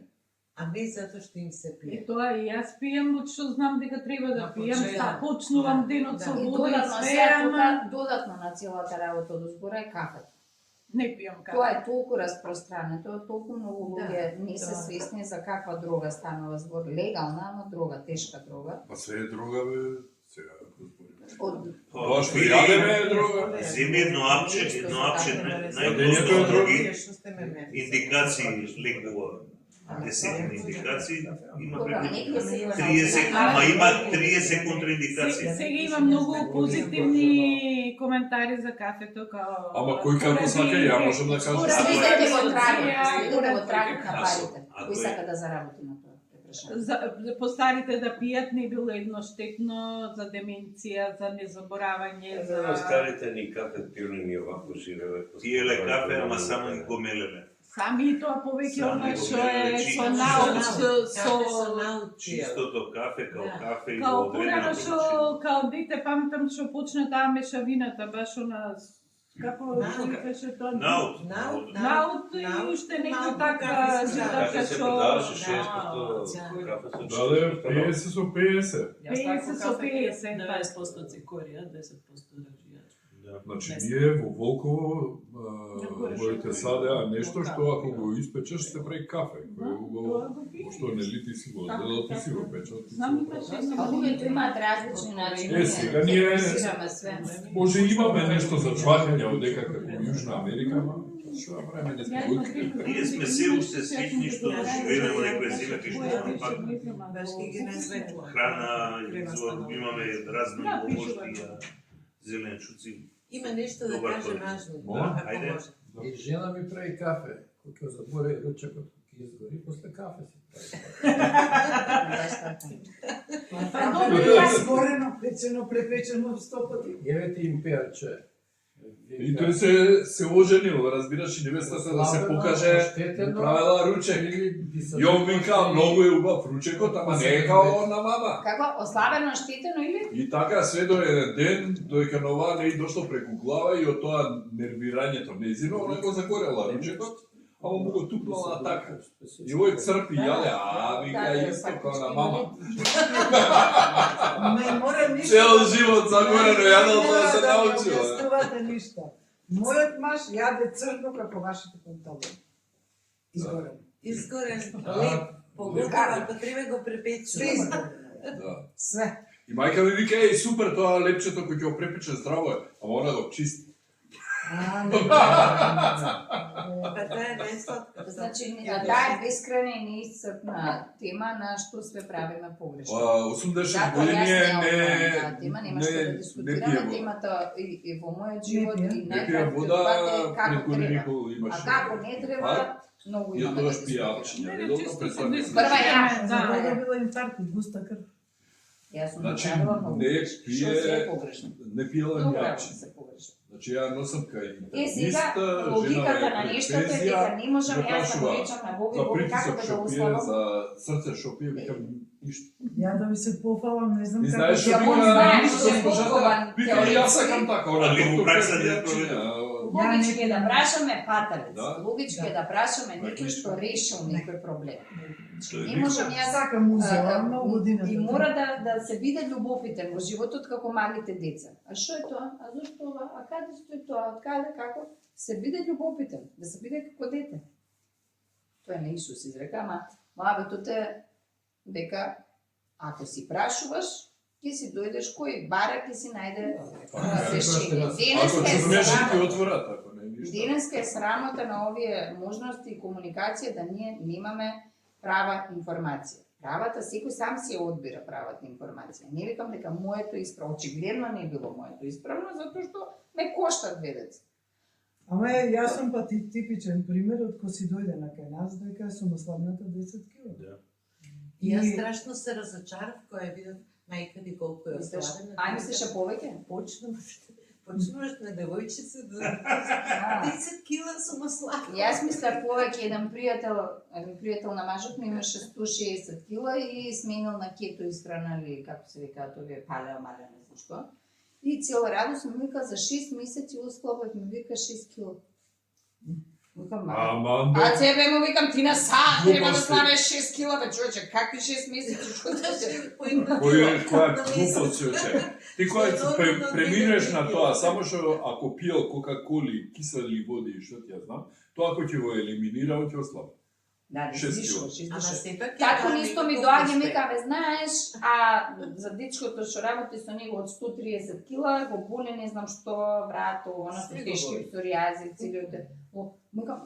а не затоа што им се И пие. тоа и јас пием, што знам дека треба да На пием, почеток. почнувам денот со Да. И вода и додатно све, сега ама тука, додатно на целата работа од збора е кафето. не пием Тоа кафе. е толку распространето, толку многу Да, луѓе не се да. свесни за каква дрога станува збор. Легална, ама дрога, тешка дрога. Па се е друга, бе, сега да зборим. Од Тоа што јадеме е друга. Земи едно апче, Јадењето најпросто е од друго. други Што сте ме мене? индикации лекува. Десетни индикации има кога преку некој се 30, ама има 30 контраиндикации. Сега има многу позитивни коментари за кафето, као... Ама кој како сака, ја можам да кажам. Следете го Ја- трагот, следете го трагот на А, парите. а Кој тој- сака да заработи на тоа? Препрашам. За постарите да пијат не било едно штетно за деменција, за незаборавање, За за... старите ни кафе пилни ни овако живееле. Пиеле кафе, ама само ги гомелеле. Сами и тоа повеќе Сами она го што гледале, е чи- со чи- наут, Кафе со... со наут пиел. Чистото кафе, као Да. кафе и Као во одредена порано што, количина. као дете, памтам што почна таа мешавината, баш она... Како Наут. беше тоа? Наут. Наут, Наут и наут, уште некој наут, така кафе со житака Кафе се што... продаваше Да, 6% кафе со Да, да, 50 со 50. Јас тако 50 со кафе пием 50, 90% цикорија, 10% држијач. Да. Значи, Не ние во Волково гореш. моите садеа нешто што ако го испечеш се прави кафе, кој го Тоа го пием. што нели ти си го дедо, ти си го печел. ти си Знам, го имаше правиш. една А луѓето имаат различни начини. Е, сега ние- Фиксираме све. Може имаме нешто за чвакање од дека како Јужна Америка, ама што да правиме не сме луѓе. Ние сме се уште свични што живееме во некоја земја кај што сме пак Баш ги ги насветла. храна, имаме разни Да, овошти, зеленчуци. Има нешто да Добар кажем тој. важно. Моля, ако ајде. може. И жена ми прави кафе. Кога ќе забори ручекот, ќе изгори, после кафе си прави. Па добро, Јас горено, печено, препечено 100 пати. Јавете им перче. И тој се оженил, разбираш, и невестата да се покаже, правила ручек. И он вика, многу е убав ручекот, ама не е као на мама. Како ослабено, штетено или? И така све до еден ден, дојка нова не и дошло преку глава и од тоа нервирањето незино, она го загорела ручекот, Ама му го тупнала така. И овој црпи јаде, вика исто као на мама. Не мора ништо. Цел живот загорено јадел, тоа се Да научила. објаснувате ништо. Мојот маж јаде црно како вашите панталони. Изгорено. Изгорен, леп, поготова, па треба го препечува. Све изгорено. Да. Све. И мајка ми вика, супер тоа лепчето кој ќе го препече здраво е, ама она го чисти. Па тоа е најсладко. Значи, таа е бескрајна и неисцрпна тема на што све правиме погрешно. 80 години тема, нема што да дискутираме, темата и во мојот живот и не пие вода, пред години имаше. А како не треба, многу И имаме да тоа пијачиња. дискутираме. Прва ја, Да, била инфаркт, густа крв. Јас сум Значи, направила многу не грешно. Што се е пие, погрешно? не пиела Многу мјачи. работи се погрешно. Значи, ја носам кај Сега, интерниста, логиката на нештото е дека не можам јас да го прашува речам на Боби, за Боби како притисок да што го пие, уславам. за срце што пие, викам ништо. Ја да ви се пофалам, не знам И како. знаеш што Ја вика, он знае ништо што е госпожата, толкова вика, јас теоретски. сакам така, она Али во пракса не е пијачиња. Логички е да прашаме паталец, Да. логички е да прашаме некој што решил некој проблем. Не Не можам јас Сакам музеа, многу година. и мора да се биде љубопитен во животот како малите деца. А што е тоа? А зошто ова? А каде стои тоа? Од каде како? Се биде љубопитен, да се биде како дете. Тоа е на Исус изрека, ама муабетот е дека ако си прашуваш, ќе си дојдеш кој бара ќе си најде решение. Ако Денеска е чуднеш ти срамота. отворат, ако не ништо. Денеска е срамота на овие можности и комуникација да ние немаме права информација. Правата, секој сам си ја одбира правата информација. Не викам дека моето е исправно, очигледно не било моето исправно, затоа што ме коштат две деца. Ама јас сум па типичен пример од кој си дојде на кај нас дека сум ослабната 10 кг. И јас страшно се разочарав кога ја видов мајка ти колку е ослабена. А мислеше повеќе? Почнуваш на девојчица да 10 кила сум ослабена. Јас мислев повеќе, еден пријател на мажот ми имаше 160 кила и сменил на кето исхрана или како се викаат овие палео мале, не знам што. И цел радост ми вика за 6 месеци услабав, ми вика 6 кила. Викам, а тебе му викам ти на сад треба да слабеш 6 кила, бе човече, какви 6 месеци што да се Која глупост се оче. Ти која преминеш на тоа, само што ако пиел кока-коли, кисели води и што ти ја знам, тоа ако ќе го елиминира, ќе ослаби. Да, не 6 излишуваш, кила. Ама излишуваш. сепак Тако исто ми доаѓа ми каве, знаеш, а за дечкото што работи со него од 130 кила, го боли не знам што, врато, оно со тешки псориази, целиот. Викам,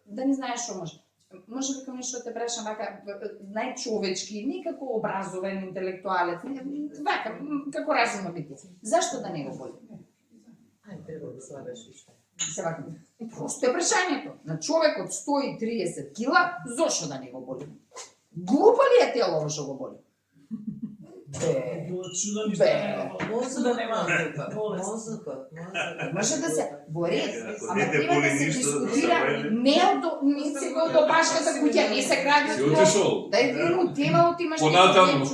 да не знаеш што може. Може викам нешто те прашам вака најчовечки, никако образовен интелектуалец, вака како разумно бити. Зашто да не го боли? Ај, треба да слабеш уште. Се вака. Просто е прашањето. На човек од 130 кила, зошто да не го боли? Глупо ли е тело што го боли? Мозокот нема Може да се борец, Ако ама не те треба боли да се ништо, дискутира забрајде. не сега до башката куќа, не се гради Си отишол. да е вину темалот имаш Понатаму. имаш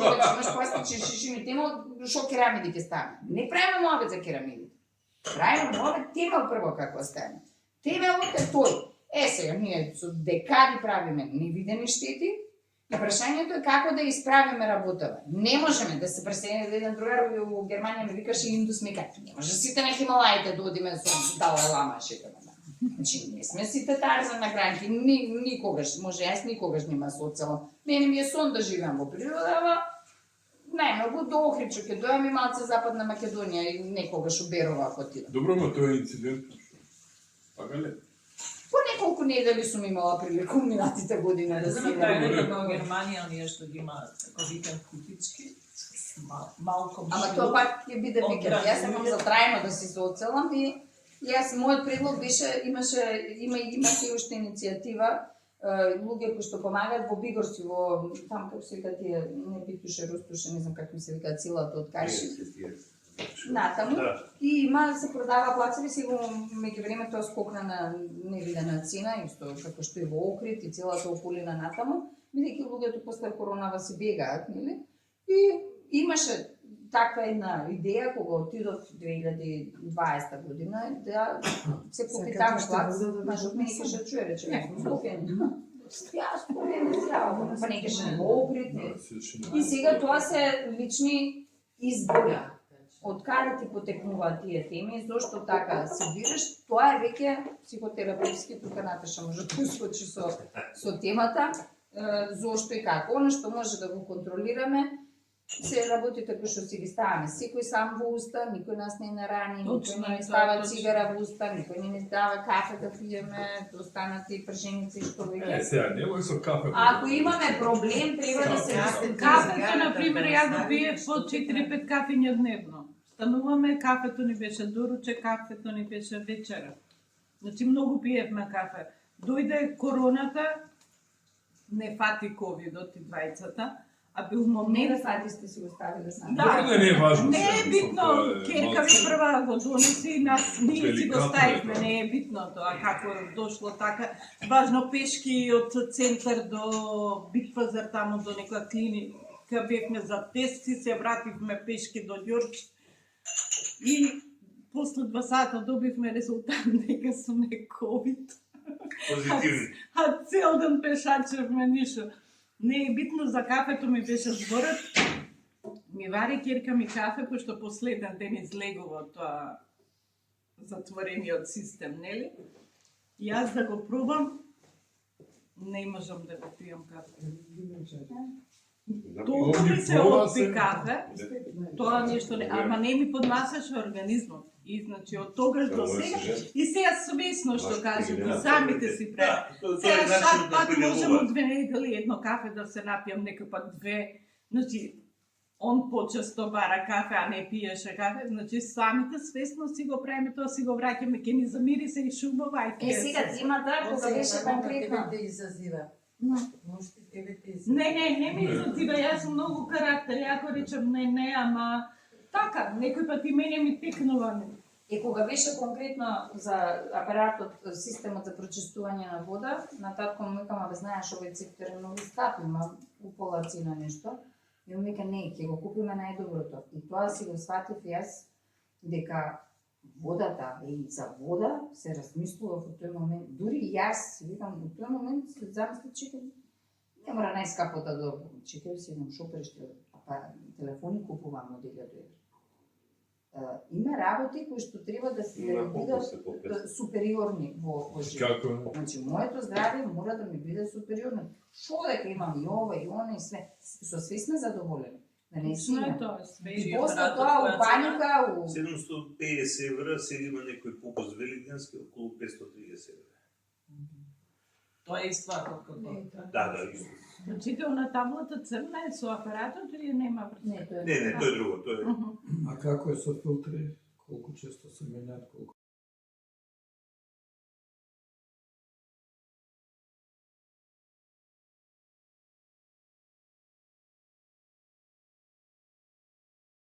пластични шишини темалот, шо керамиди ќе стане. Не правиме муабет за керамиди. Правиме муабет темал прво како стане. Темалот е тој. Сега ние со декади правиме невидени штети. И прашањето е како да исправиме работава. Не можеме да се преселиме да еден другар во Германија ми викаше индус ми кај. Не може сите на Хималаите да одиме со Далај Лама шетаме. Значи не сме сите Тарзан на гранки, никогаш, може јас никогаш нема соцелам. Мене ми е сон да живеам во природа, ама најмногу до Охридче ќе дојам и малце Западна Македонија и некогаш у Берова ако отидам. Добро, но тоа е инцидент. Така ли? По неколку недели сум имала прилику минатите години да Знаете, свирам. дека во Германија оние што ги имаат како викенд кутички, малку Ама тоа пак ќе биде викенд. Јас сакам за трајно да си се оцелам и јас мојот предлог беше има и уште иницијатива луѓе кои што помагаат во Бигорски во там како се вика тие не Битуше, Рустуше, не знам како се вика силата од Каши. Натаму и има се продава плацеви сега меѓу време тоа скокна на невидена цена исто како што и во Охрид и целата околина натаму, бидејќи луѓето после коронава се бегаат, нели? И имаше таква една идеја кога отидов 2020 година да се купи Сакате така што плац, вода да знаеш, од мене донесам? кеше чуе рече, не, Скопје. Јас спомнам здраво, па не кеше не го укрити. И сега тоа се лични избори. Од каде ти потекнуваат тие теми, зошто така се бираш, тоа е веќе психотерапевски, тука Наташа може да ускочи со темата, зошто и како. Оно што може да го контролираме, се работите кои што си ги ставаме. Секој сам во уста, никој нас не нарани, никој не ни става цигара во уста, никој не ни дава кафе да пиеме, да останат и прженици што веќе. Сега, немој со кафе. Ако имаме проблем, треба да се дискутира. Кафето, например, ја го пиев по 4-5 кафења дневно. Стануваме, кафето ни беше доруче, кафето ни беше вечера. Значи, многу пиевме кафе. Дојде короната, не фати ковидот и двајцата, а бил Не момент... да фати сте си го ставили сами. Да. Не е важно. Не е сега, битно, тоа е Керка ми малце. прва го донеси, нас ние си го Деликатно е ставивме, тоа. не е битно тоа како е дошло така. Важно пешки од центар до Битпазар, тамо до некоја клиника бевме за тести, се вративме пешки до Ѓорч. И после 2 сата добивме резултат дека сме ковид. Позитивни. А цел ден пешачевме ништо. Не е битно, за кафето ми беше зборот. Ми вари Керка ми кафе, пошто последен ден излегува тоа затворениот систем, нели? Јас да го пробам, не можам да го пијам кафе. Толку ми се отпи кафе, тоа нешто не, ама не ми поднасеше организмот. И значи од тогаш до сега, и сега свесно што кажете, самите си прави. Тоа Сега е начин шак да пат можем прилегуваат. од 2 недели едно кафе да се напијам, нека пат 2. Значи, он почесто бара кафе, а не пиеше кафе. Значи, самите свесно си го правиме тоа, си го враќаме, ке ни замирисе и шубава и Е, сега темата кога беше конкретно. Те изазива. Може тебе те изазива. Не ми изотива, јас сум многу карактер, ја ако речем не, ама така, некој пат и мене ми текнува. И кога беше конкретно за апаратот, системот за прочистување на вода, на татко му викам, абе знаеш, овој цептер е многу скап, има упола цена нешто. И му вика, не, ќе го купиме најдоброто. И тоа си го сватив јас, дека водата и за вода се размислува во тој момент. Дури и јас си викам, во тој момент се замисли, чекам, не мора најскапото да чекам, си едам шопериште, телефони купувам од 1000 евра. Има работи кои што треба да се бидат супериорни во живот. Како? Значи, моето здравје мора да ми биде супериорно. Шо дека имам и ова и она и све, со све сме задоволени. Да не си Точно е тоа, све. И после тоа у паника, у 750 евра, сега има некој попост великденски околу 530 евра. Тоа е иство како Да, исто. Значителна таблата црна е со апаратот или нема врска? не, тоа е. Не, тоа е друго, тоа е. А како е со филтри? Колку често се менјат, колку